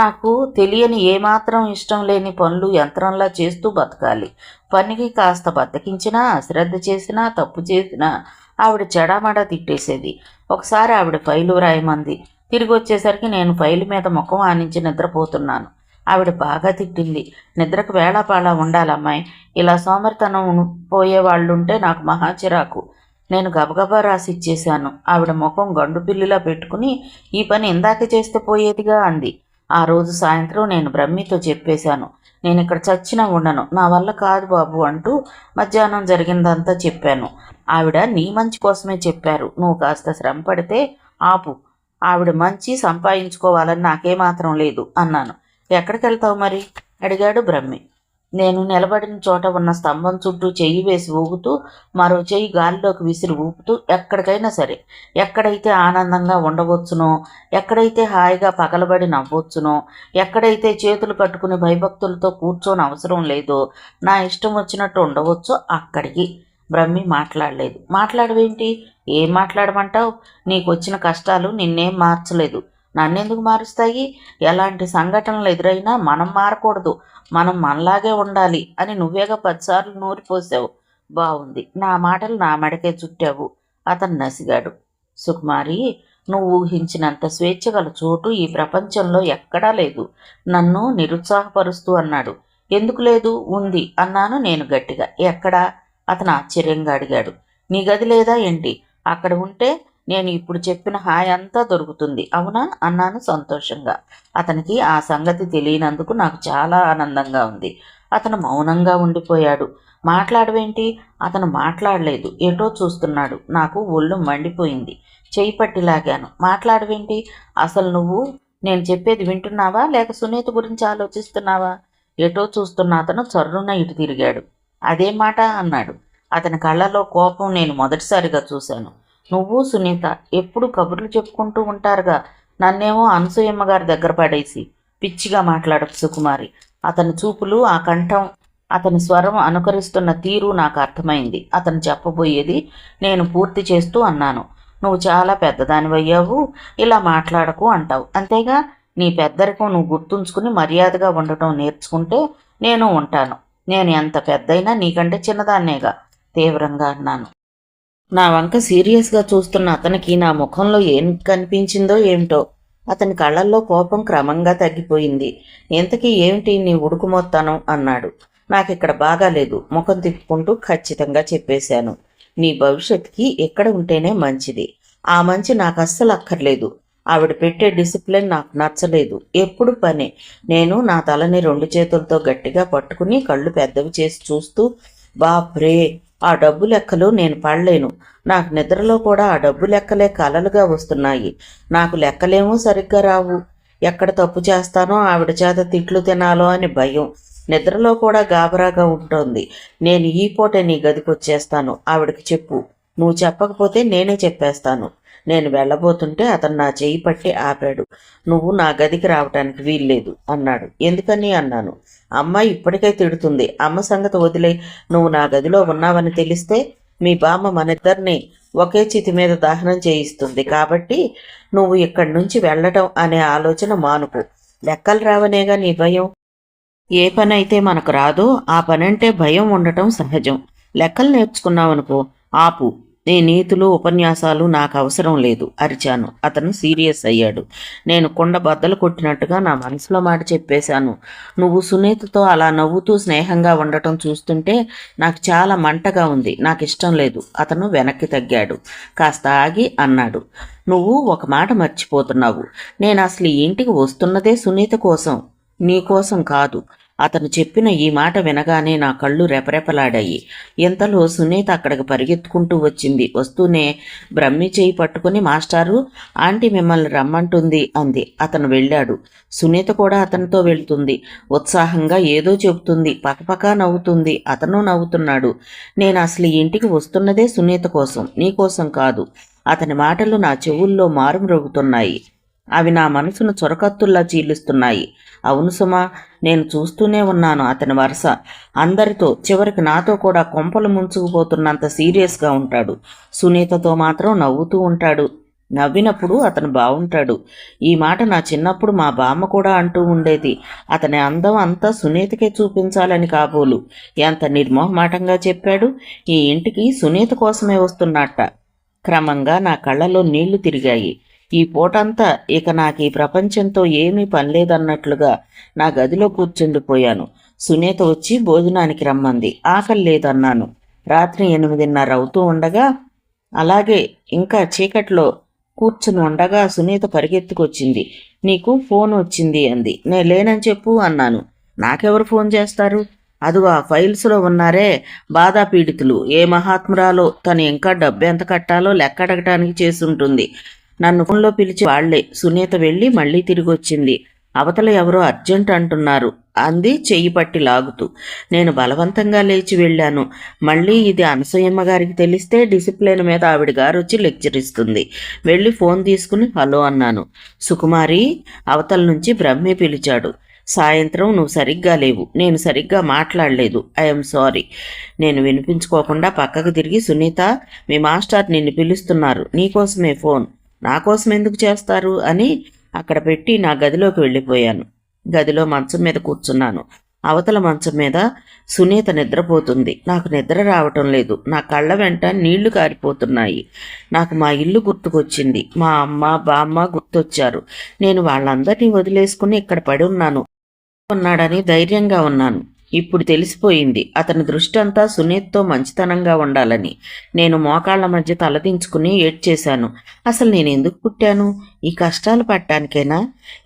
నాకు తెలియని ఏమాత్రం ఇష్టం లేని పనులు యంత్రంలా చేస్తూ బతకాలి. పనికి కాస్త బద్దకించినా అశ్రద్ధ చేసినా తప్పు చేసినా ఆవిడ చెడామడా తిట్టేసేది. ఒకసారి ఆవిడ ఫైలు వ్రాయమంది. తిరిగి వచ్చేసరికి నేను ఫైలు మీద ముఖం ఆనించి నిద్రపోతున్నాను. ఆవిడ బాగా తిట్టింది. నిద్రకు వేళాపాళా ఉండాలమ్మాయి, ఇలా సోమరితనం పోయేవాళ్ళుంటే నాకు మహా చిరాకు. నేను గబగబా రాసిచ్చేశాను. ఆవిడ ముఖం గండు పిల్లిలా పెట్టుకుని ఈ పని ఇందాకే చేస్తే పోయేదిగా అంది. ఆ రోజు సాయంత్రం నేను బ్రహ్మితో చెప్పేశాను, నేను ఇక్కడ చచ్చినా ఉండను, నా వల్ల కాదు బాబు అంటూ మధ్యాహ్నం జరిగిందంతా చెప్పాను. ఆవిడ నీ మంచి కోసమే చెప్పారు, నువ్వు కాస్త శ్రమ పడితే ఆపు, ఆవిడ మంచి సంపాదించుకోవాలని నాకేమాత్రం లేదు అన్నాను. ఎక్కడికి వెళ్తావు మరి అడిగాడు బ్రహ్మి. నేను నిలబడిన చోట ఉన్న స్తంభం చుట్టూ చెయ్యి వేసి ఊగుతూ మరో చెయ్యి గాలిలోకి విసిరి ఊపుతూ ఎక్కడికైనా సరే, ఎక్కడైతే ఆనందంగా ఉండవచ్చునో, ఎక్కడైతే హాయిగా పగలబడి నవ్వొచ్చునో, ఎక్కడైతే చేతులు కట్టుకుని భయభక్తులతో కూర్చొని అవసరం లేదో, నా ఇష్టం వచ్చినట్టు ఉండవచ్చో అక్కడికి. బ్రహ్మి మాట్లాడలేదు. మాట్లాడవేంటి? ఏం మాట్లాడమంటావు? నీకు వచ్చిన కష్టాలు నిన్నేం మార్చలేదు, నన్నెందుకు మారుస్తాయి? ఎలాంటి సంఘటనలు ఎదురైనా మనం మారకూడదు, మనం మనలాగే ఉండాలి అని నువ్వేగా 10 సార్లు నూరిపోసావు. బాగుంది, నా మాటలు నా మెడకే చుట్టావు. అతను నసిగాడు. సుకుమారి, నువ్వు ఊహించినంత స్వేచ్ఛ గల చోటు ఈ ప్రపంచంలో ఎక్కడా లేదు. నన్ను నిరుత్సాహపరుస్తూ అన్నాడు. ఎందుకు లేదు? ఉంది అన్నాను నేను గట్టిగా. ఎక్కడా? అతను ఆశ్చర్యంగా అడిగాడు. నీ గది లేదా ఏంటి? అక్కడ ఉంటే నేను ఇప్పుడు చెప్పిన హాయ్ అంతా దొరుకుతుంది, అవునా అన్నాను సంతోషంగా. అతనికి ఆ సంగతి తెలియనందుకు నాకు చాలా ఆనందంగా ఉంది. అతను మౌనంగా ఉండిపోయాడు. మాట్లాడవేంటి? అతను మాట్లాడలేదు, ఏటో చూస్తున్నాడు. నాకు ఒళ్ళు మండిపోయింది. చేయి పట్టి లాగాను. మాట్లాడవేంటి? అసలు నువ్వు నేను చెప్పేది వింటున్నావా లేక సునీత గురించి ఆలోచిస్తున్నావా? ఎటో చూస్తున్న అతను చర్రున ఇటు తిరిగాడు. అదేం మాట అన్నాడు. అతని కళ్ళలో కోపం నేను మొదటిసారిగా చూశాను. నువ్వు సునీత ఎప్పుడు కబుర్లు చెప్పుకుంటూ ఉంటారుగా, నన్నేమో అనసూయమ్మ గారి దగ్గర పడేసి. పిచ్చిగా మాట్లాడకు సుకుమారి. అతని చూపులు, ఆ కంఠం, అతని స్వరం అనుకరిస్తున్న తీరు నాకు అర్థమైంది. అతను చెప్పబోయేది నేను పూర్తి చేస్తూ అన్నాను. నువ్వు చాలా పెద్దదానివయ్యావు, ఇలా మాట్లాడకు అంటావు, అంతేగా? నీ పెద్దరికం నువ్వు గుర్తుంచుకుని మర్యాదగా ఉండటం నేర్చుకుంటే నేను ఉంటాను. నేను ఎంత పెద్దయినా నీకంటే చిన్నదాన్నేగా, తీవ్రంగా అన్నాను. నా వంక సీరియస్గా చూస్తున్న అతనికి నా ముఖంలో ఏం కనిపించిందో ఏమిటో. అతని కళ్ళల్లో కోపం క్రమంగా తగ్గిపోయింది. ఇంతకీ ఏమిటి నీ ఉడుకుమొత్తాను అన్నాడు. నాకిక్కడ బాగాలేదు, ముఖం తిప్పుకుంటూ ఖచ్చితంగా చెప్పేశాను. నీ భవిష్యత్తుకి ఎక్కడ ఉంటేనే మంచిది. ఆ మంచి నాకు అస్సలు అక్కర్లేదు. ఆవిడ పెట్టే డిసిప్లిన్ నాకు నచ్చలేదు. ఎప్పుడు పనే. నేను నా తలని 2 చేతులతో గట్టిగా పట్టుకుని కళ్ళు పెద్దవి చేసి చూస్తూ, బాప్రే, ఆ డబ్బు లెక్కలు నేను పడలేను. నాకు నిద్రలో కూడా ఆ డబ్బు లెక్కలే కలలుగా వస్తున్నాయి. నాకు లెక్కలేమో సరిగ్గా రావు. ఎక్కడ తప్పు చేస్తానో ఆవిడ చేత తిట్లు తినాలో అని భయం. నిద్రలో కూడా గాబరాగా ఉంటుంది. నేను ఈ పూటే నీ గదికొచ్చేస్తాను, ఆవిడకి చెప్పు. నువ్వు చెప్పకపోతే నేనే చెప్పేస్తాను. నేను వెళ్ళబోతుంటే అతను నా చేయి పట్టి ఆపాడు. నువ్వు నా గదికి రావటానికి వీల్లేదు అన్నాడు. ఎందుకని అన్నాను. అమ్మ ఇప్పటికే తిడుతుంది. అమ్మ సంగతి వదిలే. నువ్వు నా గదిలో ఉన్నావని తెలిస్తే మీ బామ్మ మనిద్దరిని ఒకే చితి మీద దహనం చేయిస్తుంది. కాబట్టి నువ్వు ఇక్కడి నుంచి వెళ్ళటం అనే ఆలోచన మానుకు. లెక్కలు రావనేగా నీ భయం. ఏ పని అయితే మనకు రాదో ఆ పనంటే భయం ఉండటం సహజం. లెక్కలు నేర్చుకున్నావనుకో, ఆపు. నీ నీతులు ఉపన్యాసాలు నాకు అవసరం లేదు అరిచాను. అతను సీరియస్ అయ్యాడు. నేను కుండ బద్దలు కొట్టినట్టుగా నా మనసులో మాట చెప్పేశాను. నువ్వు సునీతతో అలా నవ్వుతూ స్నేహంగా ఉండటం చూస్తుంటే నాకు చాలా మంటగా ఉంది. నాకు ఇష్టం లేదు. అతను వెనక్కి తగ్గాడు. కాస్త ఆగి అన్నాడు. నువ్వు ఒక మాట మర్చిపోతున్నావు. నేను అసలు ఈ ఇంటికి వస్తున్నదే సునీత కోసం, నీ కోసం కాదు. అతను చెప్పిన ఈ మాట వినగానే నా కళ్ళు రెపరెపలాడాయి. ఇంతలో సునీత అక్కడికి పరిగెత్తుకుంటూ వచ్చింది. వస్తూనే బ్రహ్మి చేయి పట్టుకుని, మాస్టారు, ఆంటీ మిమ్మల్ని రమ్మంటుంది అంది. అతను వెళ్ళాడు. సునీత కూడా అతనితో వెళ్తుంది. ఉత్సాహంగా ఏదో చెబుతుంది. పకపకా నవ్వుతుంది. అతను నవ్వుతున్నాడు. నేను అసలు ఈ ఇంటికి వస్తున్నదే సునీత కోసం, నీకోసం కాదు. అతని మాటలు నా చెవుల్లో మారుమ్రోగుతున్నాయి. అవి నా మనసును చొరకత్తుల్లా చీలుస్తున్నాయి. అవును సుమా, నేను చూస్తూనే ఉన్నాను అతని వరుస. అందరితో, చివరికి నాతో కూడా కొంపలు ముంచుకుపోతున్నంత సీరియస్గా ఉంటాడు. సునీతతో మాత్రం నవ్వుతూ ఉంటాడు. నవ్వినప్పుడు అతను బాగుంటాడు. ఈ మాట నా చిన్నప్పుడు మా బామ్మ కూడా అంటూ ఉండేది. అతని అందం అంతా సునీతకే చూపించాలని కాబోలు. ఎంత నిర్మోహమాటంగా చెప్పాడు. ఈ ఇంటికి సునీత కోసమే వస్తున్నట్ట. క్రమంగా నా కళ్ళలో నీళ్లు తిరిగాయి. ఈ పూటంతా ఇక నాకు ఈ ప్రపంచంతో ఏమీ పనిలేదన్నట్లుగా నా గదిలో కూర్చుండిపోయాను. సునీత వచ్చి భోజనానికి రమ్మంది. ఆకలి లేదన్నాను. రాత్రి 8:30 అవుతూ ఉండగా, అలాగే ఇంకా చీకట్లో కూర్చుని ఉండగా సునీత పరిగెత్తుకొచ్చింది. నీకు ఫోన్ వచ్చింది అంది. నేను లేనని చెప్పు అన్నాను. నాకెవరు ఫోన్ చేస్తారు? అదిగో ఆ ఫైల్స్లో ఉన్నారే, బాధా పీడితులు. ఏ మహాత్మురాలో తను ఇంకా డబ్బు ఎంత కట్టాలో లెక్క అడగటానికి చేసుంటుంది. నన్ను ఫోన్లో పిలిచి వాళ్లే. సునీత వెళ్ళి మళ్ళీ తిరిగి వచ్చింది. అవతల ఎవరో అర్జెంట్ అంటున్నారు అంది చెయ్యి పట్టి లాగుతూ. నేను బలవంతంగా లేచి వెళ్ళాను. మళ్ళీ ఇది అనసూయమ్మ గారికి తెలిస్తే డిసిప్లిన్ మీద ఆవిడ గారు వచ్చి లెక్చర్ ఇస్తుంది. వెళ్ళి ఫోన్ తీసుకుని హలో అన్నాను. సుకుమారి, అవతల నుంచి బ్రహ్మి పిలిచాడు. సాయంత్రం నువ్వు సరిగ్గా లేవు. నేను సరిగ్గా మాట్లాడలేదు. I'm sorry. నేను వినిపించుకోకుండా పక్కకు తిరిగి, సునీత, మీ మాస్టర్ నిన్ను పిలుస్తున్నారు. నీకోసమే ఫోన్. నా కోసం ఎందుకు చేస్తారు అని అక్కడ పెట్టి నా గదిలోకి వెళ్ళిపోయాను. గదిలో మంచం మీద కూర్చున్నాను. అవతల మంచం మీద సునీత నిద్రపోతుంది. నాకు నిద్ర రావటం లేదు. నా కళ్ళ వెంట నీళ్లు కారిపోతున్నాయి. నాకు మా ఇల్లు గుర్తుకొచ్చింది. మా అమ్మ, బామ్మ గుర్తొచ్చారు. నేను వాళ్ళందరినీ వదిలేసుకుని ఇక్కడ పడి ఉన్నాను. ఉన్నాడని ధైర్యంగా ఉన్నాను. ఇప్పుడు తెలిసిపోయింది అతని దృష్టి అంతా సునీత్తో మంచితనంగా ఉండాలని. నేను మోకాళ్ల మధ్య తలదించుకుని ఏడ్చేశాను. అసలు నేను ఎందుకు పుట్టాను? ఈ కష్టాలు పడ్డానికేనా?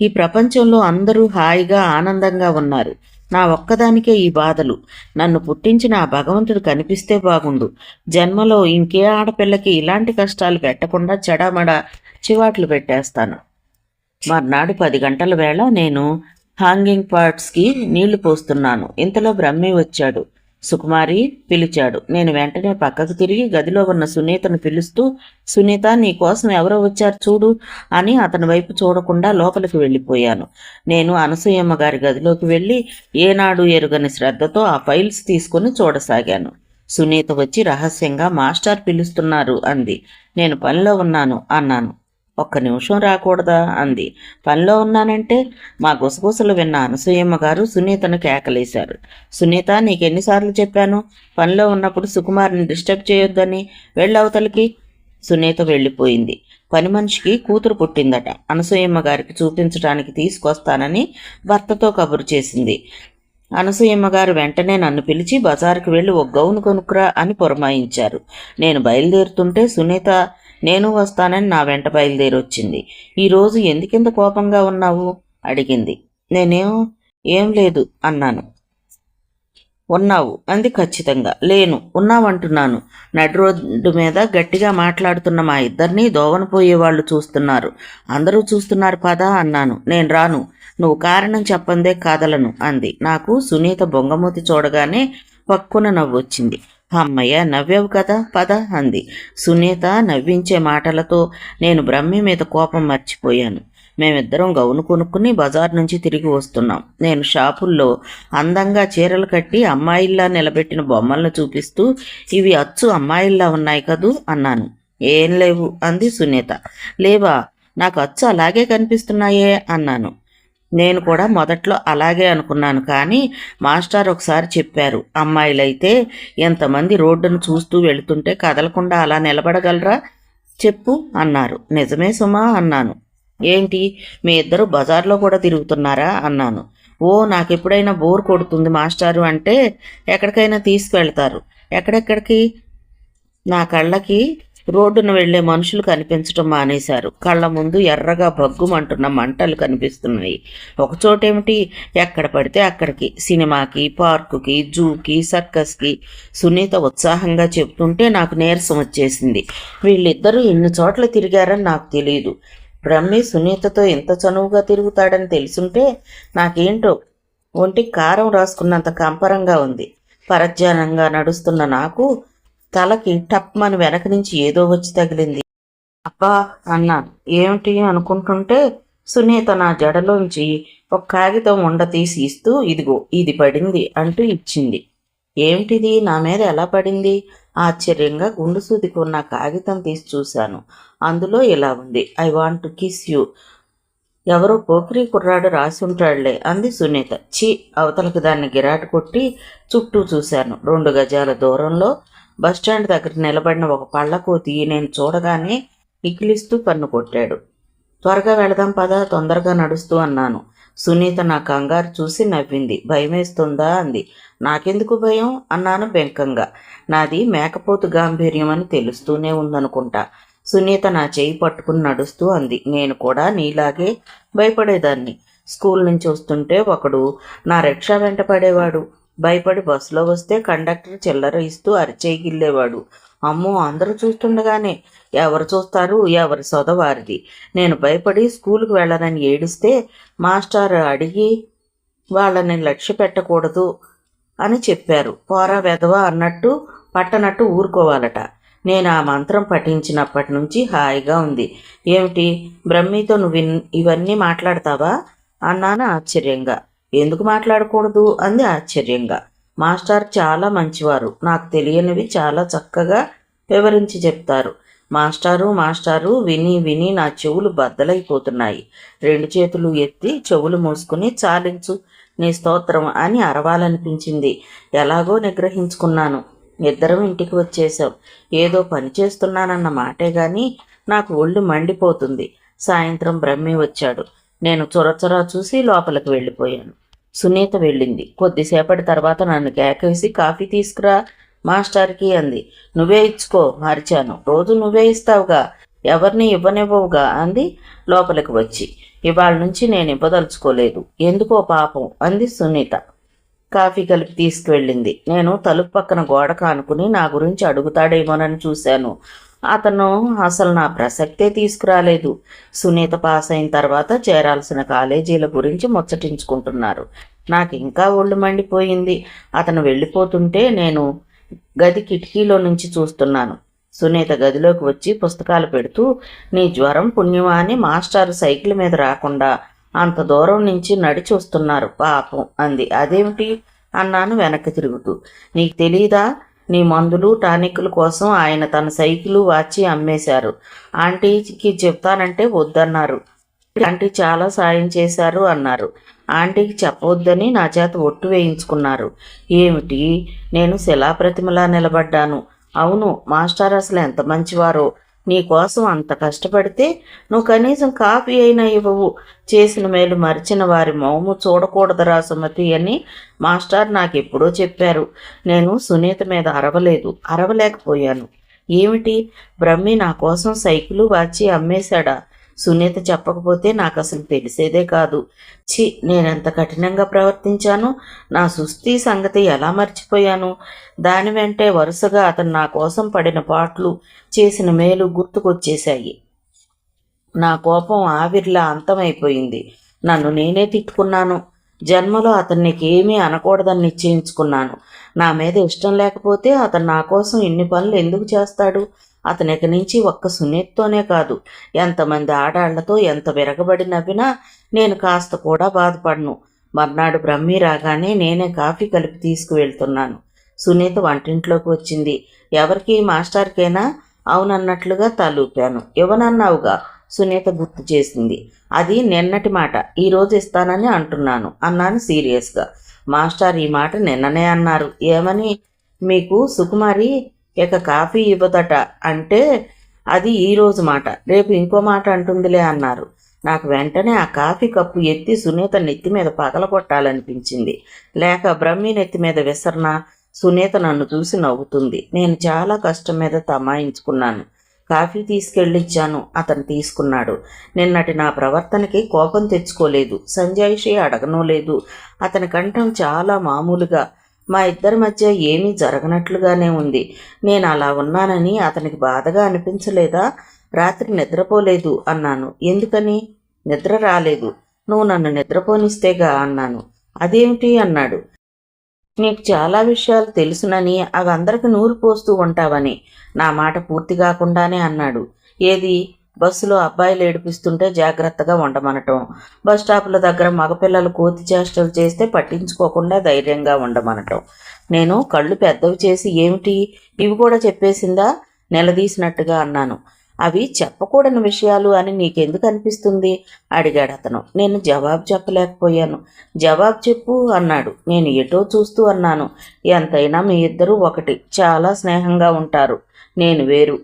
ఈ ప్రపంచంలో అందరూ హాయిగా ఆనందంగా ఉన్నారు, నా ఒక్కదానికే ఈ బాధలు. నన్ను పుట్టించిన ఆ భగవంతుడు కనిపిస్తే బాగుండు. జన్మలో ఇంకే ఆడపిల్లకి ఇలాంటి కష్టాలు పెట్టకుండా చెడామడా చివాట్లు పెట్టేస్తాను. మర్నాడు 10 గంటల వేళ నేను హ్యాంగింగ్ పార్ట్స్కి నీళ్లు పోస్తున్నాను. ఇంతలో బ్రహ్మి వచ్చాడు. సుకుమారి పిలిచాడు. నేను వెంటనే పక్కకు తిరిగి గదిలో ఉన్న సునీతను పిలుస్తూ, సునీత, నీకోసం ఎవరో వచ్చారు చూడు అని అతని వైపు చూడకుండా లోపలికి వెళ్ళిపోయాను. నేను అనసూయమ్మ గారి గదిలోకి వెళ్ళి ఏనాడు ఎరుగని శ్రద్ధతో ఆ ఫైల్స్ తీసుకుని చూడసాగాను. సునీత వచ్చి రహస్యంగా మాస్టర్ పిలుస్తున్నారు అంది. నేను పనిలో ఉన్నాను అన్నాను. ఒక్క నిమిషం రాకూడదా అంది. పనిలో ఉన్నానంటే? మా గుసగుసలు విన్న అనసూయమ్మ గారు సునీతను కేకలేశారు. సునీత, నీకెన్నిసార్లు చెప్పాను పనిలో ఉన్నప్పుడు సుకుమార్ని డిస్టర్బ్ చేయొద్దని? వెళ్ళవతలకి. సునీత వెళ్ళిపోయింది. పని మనిషికి కూతురు పుట్టిందట. అనసూయమ్మ గారికి చూపించడానికి తీసుకొస్తానని భర్తతో కబురు చేసింది. అనసూయమ్మ గారు వెంటనే నన్ను పిలిచి బజారుకు వెళ్ళి ఒక గౌను కొనుక్కురా అని పురమాయించారు. నేను బయలుదేరుతుంటే సునీత నేను వస్తానని నా వెంట బయలుదేరొచ్చింది. ఈరోజు ఎందుకింత కోపంగా ఉన్నావు అడిగింది. ఏం లేదు అన్నాను. ఉన్నావు అంది ఖచ్చితంగా. లేను, ఉన్నావంటున్నాను. నడి రోడ్డు మీద గట్టిగా మాట్లాడుతున్న మా ఇద్దరిని దోవన పోయేవాళ్ళు చూస్తున్నారు. అందరూ చూస్తున్నారు పదా అన్నాను. నేను రాను, నువ్వు కారణం చెప్పందే కాదలను అంది. నాకు సునీత బొంగమూతి చూడగానే పక్కున నవ్వొచ్చింది. అమ్మయ్య, నవ్వావు కదా, పద అంది. సునీత నవ్వించే మాటలతో నేను బ్రహ్మి మీద కోపం మర్చిపోయాను. మేమిద్దరం గౌను కొనుక్కుని బజార్ నుంచి తిరిగి వస్తున్నాం. నేను షాపుల్లో అందంగా చీరలు కట్టి అమ్మాయిల్లా నిలబెట్టిన బొమ్మలను చూపిస్తూ, ఇవి అచ్చు అమ్మాయిల్లా ఉన్నాయి కదూ అన్నాను. ఏం లేవు అంది సునీత. లేవా? నాకు అచ్చు అలాగే కనిపిస్తున్నాయే అన్నాను. నేను కూడా మొదట్లో అలాగే అనుకున్నాను, కానీ మాస్టర్ ఒకసారి చెప్పారు, అమ్మాయిలైతే ఎంతమంది రోడ్డును చూస్తూ వెళుతుంటే కదలకుండా అలా నిలబడగలరా చెప్పు అన్నారు. నిజమే సుమా అన్నాను. ఏంటి, మీ ఇద్దరు బజార్లో కూడా తిరుగుతున్నారా అన్నాను. ఓ, నాకెప్పుడైనా బోర్ కొడుతుంది మాస్టారు అంటే ఎక్కడికైనా తీసుకువెళ్తారు. ఎక్కడెక్కడికి? నా కళ్ళకి రోడ్డును వెళ్లే మనుషులు కనిపించటం మానేశారు. కళ్ళ ముందు ఎర్రగా భగ్గుమంటున్న మంటలు కనిపిస్తున్నాయి. ఒకచోటేమిటి, ఎక్కడ పడితే అక్కడికి. సినిమాకి, పార్కుకి, జూకి, సర్కస్కి. సునీత ఉత్సాహంగా చెప్తుంటే నాకు నీరసం వచ్చేసింది. వీళ్ళిద్దరూ ఇన్ని చోట్ల తిరిగారని నాకు తెలియదు. బ్రహ్మి సునీతతో ఇంత చనువుగా తిరుగుతాడని తెలుసుంటే నాకేంటో ఒంటికి కారం రాసుకున్నంత కంపరంగా ఉంది. పరధ్యానంగా నడుస్తున్న నాకు తలకి టప్మని వెనక నుంచి ఏదో వచ్చి తగిలింది. అబ్బా అన్నాను. ఏమిటి అనుకుంటుంటే సునీత నా జడలోంచి ఒక కాగితం ఉండ తీసి ఇస్తూ, ఇదిగో ఇది పడింది అంటూ ఇచ్చింది. ఏమిటిది, నా మీద ఎలా పడింది? ఆశ్చర్యంగా గుండు సూదికి ఉన్న కాగితం తీసి చూశాను. అందులో ఇలా ఉంది, I want to kiss you. ఎవరో పోకిరీ కుర్రాడు రాసి ఉంటాడులే అంది సునీత. ఛీ, అవతలకి దాన్ని గిరాటు కొట్టి చుట్టూ చూశాను. 2 గజాల దూరంలో బస్టాండ్ దగ్గర నిలబడిన ఒక పళ్ళకోతి నేను చూడగానే ఇకిలిస్తూ కన్ను కొట్టాడు. త్వరగా వెళదాం పదా, తొందరగా నడుస్తూ అన్నాను. సునీత నా కంగారు చూసి నవ్వింది. భయమేస్తుందా అంది. నాకెందుకు భయం అన్నాను బెంకంగా. నాది మేకపోతు గాంభీర్యం అని తెలుస్తూనే ఉందనుకుంటా. సునీత నా చేయి పట్టుకుని నడుస్తూ అంది. నేను కూడా నీలాగే భయపడేదాన్ని. స్కూల్ నుంచి వస్తుంటే ఒకడు నా రిక్షా వెంట పడేవాడు. భయపడి బస్సులో వస్తే కండక్టర్ చిల్లర ఇస్తూ అరిచేయి గిల్లేవాడు. అమ్మో, అందరూ చూస్తుండగానే ఎవరు చూస్తారు, ఎవరి సొద వారిది. నేను భయపడి స్కూల్కి వెళ్ళనని ఏడిస్తే మాస్టర్ అడిగి వాళ్ళని లక్ష్య పెట్టకూడదు అని చెప్పారు. పోరా వెధవా అన్నట్టు పట్టనట్టు ఊరుకోవాలట. నేను ఆ మంత్రం పఠించినప్పటి నుంచి హాయిగా ఉంది. ఏమిటి, బ్రహ్మితో నువ్వు ఇవన్నీ మాట్లాడతావా అన్నాను ఆశ్చర్యంగా. ఎందుకు మాట్లాడకూడదు అంది ఆశ్చర్యంగా. మాస్టర్ చాలా మంచివారు. నాకు తెలియనివి చాలా చక్కగా వివరించి చెప్తారు. మాస్టారు విని విని నా చెవులు బద్దలైపోతున్నాయి. 2 చేతులు ఎత్తి చెవులు మూసుకుని చాలించు నీ స్తోత్రం అని అరవాలనిపించింది. ఎలాగో నిగ్రహించుకున్నాను. ఇద్దరం ఇంటికి వచ్చేసాం. ఏదో పని చేస్తున్నానన్న మాటే గాని నాకు ఒళ్ళు మండిపోతుంది. సాయంత్రం బ్రహ్మి వచ్చాడు. నేను చొరచొరా చూసి లోపలికి వెళ్ళిపోయాను. సునీత వెళ్ళింది. కొద్దిసేపటి తర్వాత నన్ను కేకేసి కాఫీ తీసుకురా మాస్టర్కి అంది. నువ్వే ఇచ్చుకో అరిచాను. రోజు నువ్వే ఇస్తావుగా, ఎవరిని ఇవ్వనివ్వవుగా అంది లోపలికి వచ్చి. ఇవాళ నుంచి నేను ఇవ్వదలుచుకోలేదు, ఎందుకో పాపం అంది సునీత. కాఫీ కలిపి తీసుకువెళ్ళింది. నేను తలుపు పక్కన గోడ కానుకుని నా గురించి అడుగుతాడేమోనని చూశాను. అతను అసలు నా ప్రసక్తే తీసుకురాలేదు. సునీత పాస్ అయిన తర్వాత చేరాల్సిన కాలేజీల గురించి ముచ్చటించుకుంటున్నారు. నాకు ఇంకా ఒళ్ళు మండిపోయింది. అతను వెళ్ళిపోతుంటే నేను గది కిటికీలో నుంచి చూస్తున్నాను. సునీత గదిలోకి వచ్చి పుస్తకాలు పెడుతూ, నీ జ్వరం పుణ్యమా అని మాస్టారు సైకిల్ మీద రాకుండా అంత దూరం నుంచి నడిచి వస్తున్నారు పాపం అంది. అదేమిటి అన్నాను వెనక్కి తిరుగుతూ. నీకు తెలీదా, నీ మందులు టానిక్ల కోసం ఆయన తన సైకిలు వాచి అమ్మేశారు. ఆంటీకి చెప్తానంటే వద్దన్నారు. ఆంటీ చాలా సాయం చేశారు అన్నారు. ఆంటీకి చెప్పవద్దని నా చేత ఒట్టు వేయించుకున్నారు. ఏమిటి, నేను శిలాప్రతిమలా నిలబడ్డాను. అవును, మాస్టర్ అసలు ఎంత మంచివారో. నీకోసం అంత కష్టపడితే నువ్వు కనీసం కాఫీ అయినా ఇవ్వవు. చేసిన మేలు మరిచిన వారి మౌము చూడకూడదురా సుమతి అని మాస్టర్ నాకెప్పుడో చెప్పారు. నేను సునీత మీద అరవలేకపోయాను. ఏమిటి, బ్రహ్మి నా కోసం సైకిలు వాచి అమ్మేశాడా? సునీత చెప్పకపోతే నాకు అసలు తెలిసేదే కాదు. నేనెంత కఠినంగా ప్రవర్తించాను. నా సుస్థి సంగతి ఎలా మర్చిపోయాను? దాని వెంటే వరుసగా అతను నా కోసం పడిన పాట్లు, చేసిన మేలు గుర్తుకొచ్చేశాయి. నా కోపం ఆవిర్లా అంతమైపోయింది. నన్ను నేనే తిట్టుకున్నాను. జన్మలో అతనికి ఏమీ అనకూడదని నిశ్చయించుకున్నాను. నా మీద ఇష్టం లేకపోతే అతను నా కోసం ఇన్ని పనులు ఎందుకు చేస్తాడు? అతనికి నుంచి ఒక్క సునీత్తోనే కాదు, ఎంతమంది ఆడాళ్లతో ఎంత విరగబడి నవ్వినా నేను కాస్త కూడా బాధపడను. మర్నాడు బ్రహ్మి రాగానే నేనే కాఫీ కలిపి తీసుకువెళ్తున్నాను. సునీత వంటింట్లోకి వచ్చింది. ఎవరికి, మాస్టర్కేనా? అవునన్నట్లుగా తలూపాను. ఇవ్వనన్నావుగా, సునీత గుర్తు చేసింది. అది నిన్నటి మాట, ఈరోజు ఇస్తానని అంటున్నాను అన్నాను సీరియస్గా. మాస్టర్ ఈ మాట నిన్ననే అన్నారు. ఏమని? మీకు సుకుమారి ఇక కాఫీ ఇవ్వదట అంటే అది ఈరోజు మాట, రేపు ఇంకో మాట అంటుందిలే అన్నారు. నాకు వెంటనే ఆ కాఫీ కప్పు ఎత్తి సునీత నెత్తి మీద పగలగొట్టాలనిపించింది. లేక బ్రహ్మి నెత్తి మీద విసరనా? సునీత నన్ను చూసి నవ్వుతుంది. నేను చాలా కష్టం మీద తమాయించుకున్నాను. కాఫీ తీసుకెళ్ళిచ్చాను. అతను తీసుకున్నాడు. నిన్నటి నా ప్రవర్తనకి కోపం తెచ్చుకోలేదు. సంజాయిషి అడగనూ లేదు. అతని కంఠం చాలా మామూలుగా, మా ఇద్దరి మధ్య ఏమీ జరగనట్లుగానే ఉంది. నేను అలా ఉన్నానని అతనికి బాధగా అనిపించలేదా? రాత్రి నిద్రపోలేదు అన్నాను. ఎందుకని? నిద్ర రాలేదు. నువ్వు నన్ను నిద్రపోనిస్తేగా అన్నాను. అదేమిటి అన్నాడు. నీకు చాలా విషయాలు తెలుసునని, అవి అందరికి నూరు పోస్తూ ఉంటావని. నా మాట పూర్తి కాకుండానే అన్నాడు. ఏది? బస్సులో అబ్బాయిలు ఏడిపిస్తుంటే జాగ్రత్తగా ఉండమనటం, బస్ స్టాపుల దగ్గర మగపిల్లలు కోతి చేష్టలు చేస్తే పట్టించుకోకుండా ధైర్యంగా ఉండమనటం. నేను కళ్ళు పెద్దవి చేసి, ఏమిటి ఇవి కూడా చెప్పేసిందా నిలదీసినట్టుగా అన్నాను. అవి చెప్పకూడని విషయాలు అని నీకెందుకు అనిపిస్తుంది అడిగాడు అతను. నేను జవాబు చెప్పలేకపోయాను. జవాబు చెప్పు అన్నాడు. నేను ఎటో చూస్తూ అన్నాను. ఎంతైనా మీ ఇద్దరూ ఒకటి, చాలా స్నేహంగా ఉంటారు. నేను వేరు.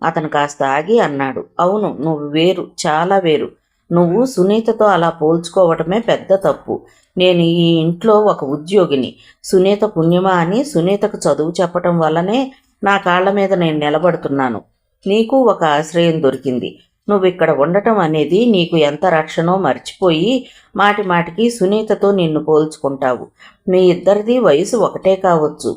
అతను కాస్త ఆగి అన్నాడు. అవును, నువ్వు వేరు, చాలా వేరు. నువ్వు సునీతతో అలా పోల్చుకోవటమే పెద్ద తప్పు. నేను ఈ ఇంట్లో ఒక ఉద్యోగిని. సునీత పుణ్యమా అని సునీతకు చదువు చెప్పటం వల్లనే నా కాళ్ల మీద నేను నిలబడుతున్నాను. నీకు ఒక ఆశ్రయం దొరికింది. నువ్వు ఇక్కడ ఉండటం అనేది నీకు ఎంత రక్షణో మర్చిపోయి మాటి మాటికి సునీతతో నిన్ను పోల్చుకుంటావు. మీ ఇద్దరిది వయసు ఒకటే కావచ్చు,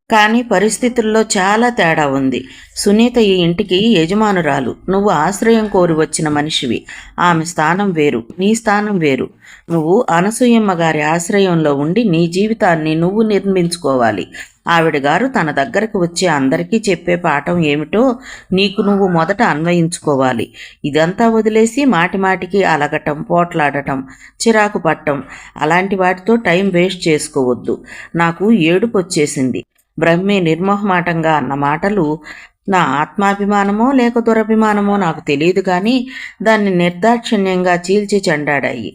కానీ పరిస్థితుల్లో చాలా తేడా ఉంది. సునీత ఈ ఇంటికి యజమానురాలు. నువ్వు ఆశ్రయం కోరి వచ్చిన మనిషివి. ఆమె స్థానం వేరు, నీ స్థానం వేరు. నువ్వు అనసూయమ్మ గారి ఆశ్రయంలో ఉండి నీ జీవితాన్ని నువ్వు నిర్మించుకోవాలి. ఆవిడ గారు తన దగ్గరకు వచ్చే అందరికీ చెప్పే పాఠం ఏమిటో నీకు నువ్వు మొదట అన్వయించుకోవాలి. ఇదంతా వదిలేసి మాటి మాటికి అలగటం, పోట్లాడటం, చిరాకు పట్టం, అలాంటి వాటితో టైం వేస్ట్ చేసుకోవద్దు. నాకు ఏడుపు వచ్చేసింది. బ్రహ్మి నిర్మోహమాటంగా అన్న మాటలు నా ఆత్మాభిమానమో లేక దురభిమానమో నాకు తెలియదు, కానీ దాన్ని నిర్దాక్షిణ్యంగా చీల్చి చెండాడాయి.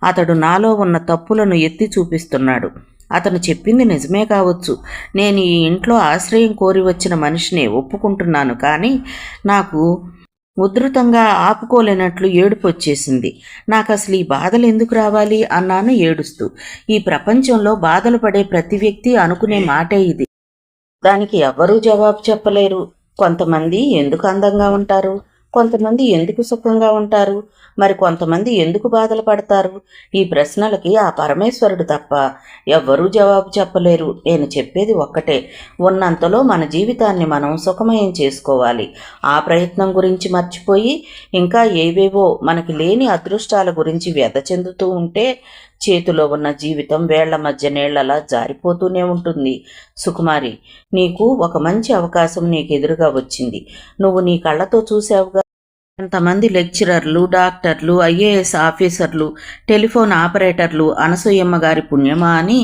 అతడు నాలో ఉన్న తప్పులను ఎత్తి చూపిస్తున్నాడు. అతను చెప్పింది నిజమే కావచ్చు. నేను ఈ ఇంట్లో ఆశ్రయం కోరి వచ్చిన మనిషినే ఒప్పుకుంటున్నాను, కానీ నాకు ఉధృతంగా ఆపుకోలేనట్లు ఏడుపు వచ్చేసింది. నాకు అసలు ఈ బాధలు ఎందుకు రావాలి అన్నాను ఏడుస్తూ. ఈ ప్రపంచంలో బాధలు పడే ప్రతి వ్యక్తి అనుకునే మాటే ఇది. దానికి ఎవ్వరూ జవాబు చెప్పలేరు. కొంతమంది ఎందుకు అందంగా ఉంటారు, కొంతమంది ఎందుకు సుఖంగా ఉంటారు, మరి కొంతమంది ఎందుకు బాధలు పడతారు? ఈ ప్రశ్నలకి ఆ పరమేశ్వరుడు తప్ప ఎవ్వరూ జవాబు చెప్పలేరు. నేను చెప్పేది ఒక్కటే, ఉన్నంతలో మన జీవితాన్ని మనం సుఖమయం చేసుకోవాలి. ఆ ప్రయత్నం గురించి మర్చిపోయి ఇంకా ఏవేవో మనకి లేని అదృష్టాల గురించి వ్యధ చెందుతూ ఉంటే చేతిలో ఉన్న జీవితం వేళ్ల మధ్య నీళ్లలా జారిపోతూనే ఉంటుంది. సుకుమారి, నీకు ఒక మంచి అవకాశం నీకు ఎదురుగా వచ్చింది. నువ్వు నీ కళ్ళతో చూసావుగా. ఎంతమంది లెక్చరర్లు, డాక్టర్లు, ఐఏఎస్ ఆఫీసర్లు, టెలిఫోన్ ఆపరేటర్లు అనసూయమ్మ గారి పుణ్యమా అని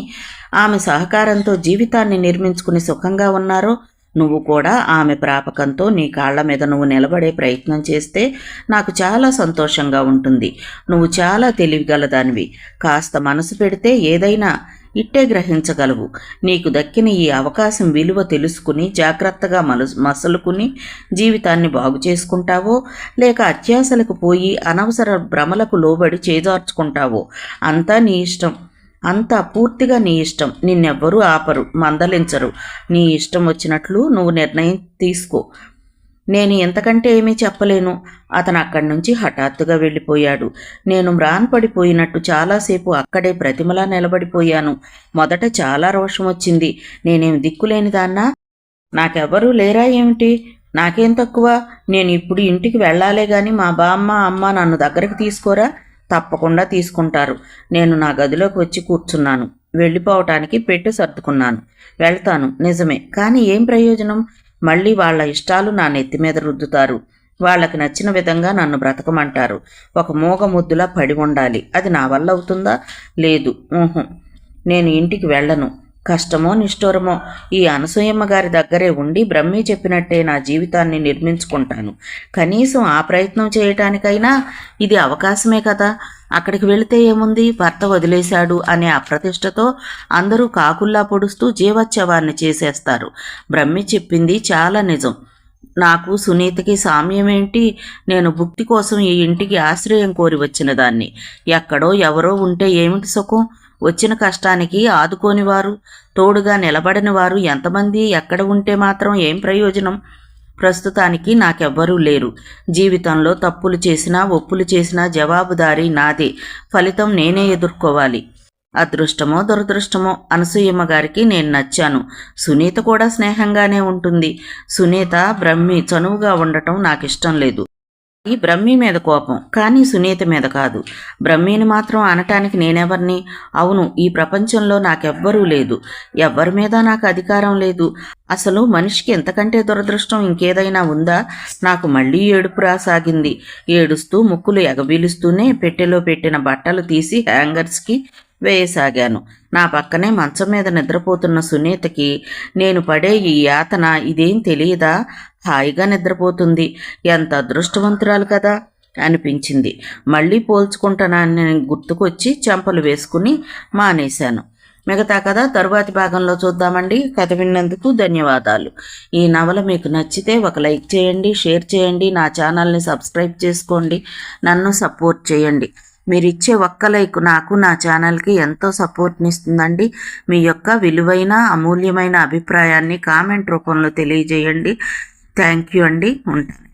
ఆమె సహకారంతో జీవితాన్ని నిర్మించుకుని సుఖంగా ఉన్నారో, నువ్వు కూడా ఆమె ప్రాపకంతో నీ కాళ్ల మీద నువ్వు నిలబడే ప్రయత్నం చేస్తే నాకు చాలా సంతోషంగా ఉంటుంది. నువ్వు చాలా తెలివిగలదానివి. కాస్త మనసు పెడితే ఏదైనా ఇట్టే గ్రహించగలవు. నీకు దక్కిన ఈ అవకాశం విలువ తెలుసుకుని జాగ్రత్తగా మసలుకుని జీవితాన్ని బాగు చేసుకుంటావో, లేక అత్యాశలకు పోయి అనవసర భ్రమలకు లోబడి చేజార్చుకుంటావో అంతా నీ ఇష్టం. అంతా పూర్తిగా నీ ఇష్టం. నిన్నెవ్వరూ ఆపరు, మందలించరు. నీ ఇష్టం వచ్చినట్లు నువ్వు నిర్ణయం తీసుకో. నేను ఎంతకంటే ఏమీ చెప్పలేను. అతను అక్కడి నుంచి హఠాత్తుగా వెళ్ళిపోయాడు. నేను మ్రాన్పడిపోయినట్టు చాలాసేపు అక్కడే ప్రతిమలా నిలబడిపోయాను. మొదట చాలా రోషం వచ్చింది. నేనేం దిక్కులేనిదాన్నా? నాకెవ్వరూ లేరా ఏమిటి? నాకేం తక్కువ? నేను ఇప్పుడు ఇంటికి వెళ్ళాలే గాని మా బామ్మ అమ్మ నన్ను దగ్గరికి తీసుకోరా? తప్పకుండా తీసుకుంటారు. నేను నా గదిలోకి వచ్చి కూర్చున్నాను. వెళ్ళిపోవటానికి పెట్టి సర్దుకున్నాను. వెళ్తాను నిజమే, కానీ ఏం ప్రయోజనం? మళ్ళీ వాళ్ళ ఇష్టాలు నా నెత్తి మీద రుద్దుతారు. వాళ్ళకి నచ్చిన విధంగా నన్ను బ్రతకమంటారు. ఒక మూగ ముద్దులా పడి ఉండాలి. అది నా వల్ల అవుతుందా? లేదు. నేను ఇంటికి వెళ్ళను. కష్టమో నిష్ఠూరమో ఈ అనసూయమ్మ గారి దగ్గరే ఉండి బ్రహ్మి చెప్పినట్టే నా జీవితాన్ని నిర్మించుకుంటాను. కనీసం ఆ ప్రయత్నం చేయటానికైనా ఇది అవకాశమే కదా. అక్కడికి వెళితే ఏముంది, భర్త వదిలేశాడు అనే అప్రతిష్టతో అందరూ కాకుల్లా పొడుస్తూ జీవోత్సవాన్ని చేసేస్తారు. బ్రహ్మి చెప్పింది చాలా నిజం. నాకు సునీతకి సామ్యమేంటి? నేను భుక్తి కోసం ఈ ఇంటికి ఆశ్రయం కోరి వచ్చిన దాన్ని. ఎక్కడో ఎవరో ఉంటే ఏమిటి సుఖం? వచ్చిన కష్టానికి ఆదుకోనివారు, తోడుగా నిలబడని వారు ఎంతమంది ఎక్కడ ఉంటే మాత్రం ఏం ప్రయోజనం? ప్రస్తుతానికి నాకెవ్వరూ లేరు. జీవితంలో తప్పులు చేసినా ఒప్పులు చేసినా జవాబుదారీ నాదే. ఫలితం నేనే ఎదుర్కోవాలి. అదృష్టమో దురదృష్టమో అనసూయమ్మ గారికి నేను నచ్చాను. సునీత కూడా స్నేహంగానే ఉంటుంది. సునీత బ్రహ్మి చనువుగా ఉండటం నాకిష్టం లేదు. ఈ బ్రహ్మి మీద కోపం, కానీ సునీత మీద కాదు. బ్రహ్మిని మాత్రం అనటానికి నేనెవర్ని? అవును, ఈ ప్రపంచంలో నాకెవ్వరూ లేదు. ఎవ్వరి మీద నాకు అధికారం లేదు. అసలు మనిషికి ఎంతకంటే దురదృష్టం ఇంకేదైనా ఉందా? నాకు మళ్ళీ ఏడుపు రాసాగింది. ఏడుస్తూ ముక్కులు ఎగబీలుస్తూనే పెట్టెలో పెట్టిన బట్టలు తీసి హ్యాంగర్స్కి వేయసాగాను. నా పక్కనే మంచం మీద నిద్రపోతున్న సునీతకి నేను పడే ఈ యాతన ఇదేం తెలియదా? హాయిగా నిద్రపోతుంది. ఎంత అదృష్టవంతురాలు కదా అనిపించింది. మళ్ళీ పోల్చుకుంటానని గుర్తుకొచ్చి చెంపలు వేసుకుని మానేశాను. మిగతా కథ తరువాతి భాగంలో చూద్దామండి. కథ విన్నందుకు ధన్యవాదాలు. ఈ నవల మీకు నచ్చితే ఒక లైక్ చేయండి, షేర్ చేయండి, నా ఛానల్ని సబ్స్క్రైబ్ చేసుకోండి, నన్ను సపోర్ట్ చేయండి. మీరిచ్చే ఒక్క లైక్ నాకు, నా ఛానల్కి ఎంతో సపోర్ట్ని ఇస్తుందండి. మీ యొక్క విలువైన అమూల్యమైన అభిప్రాయాన్ని కామెంట్ రూపంలో తెలియజేయండి. థ్యాంక్ యూ అండి. ఉంటాను.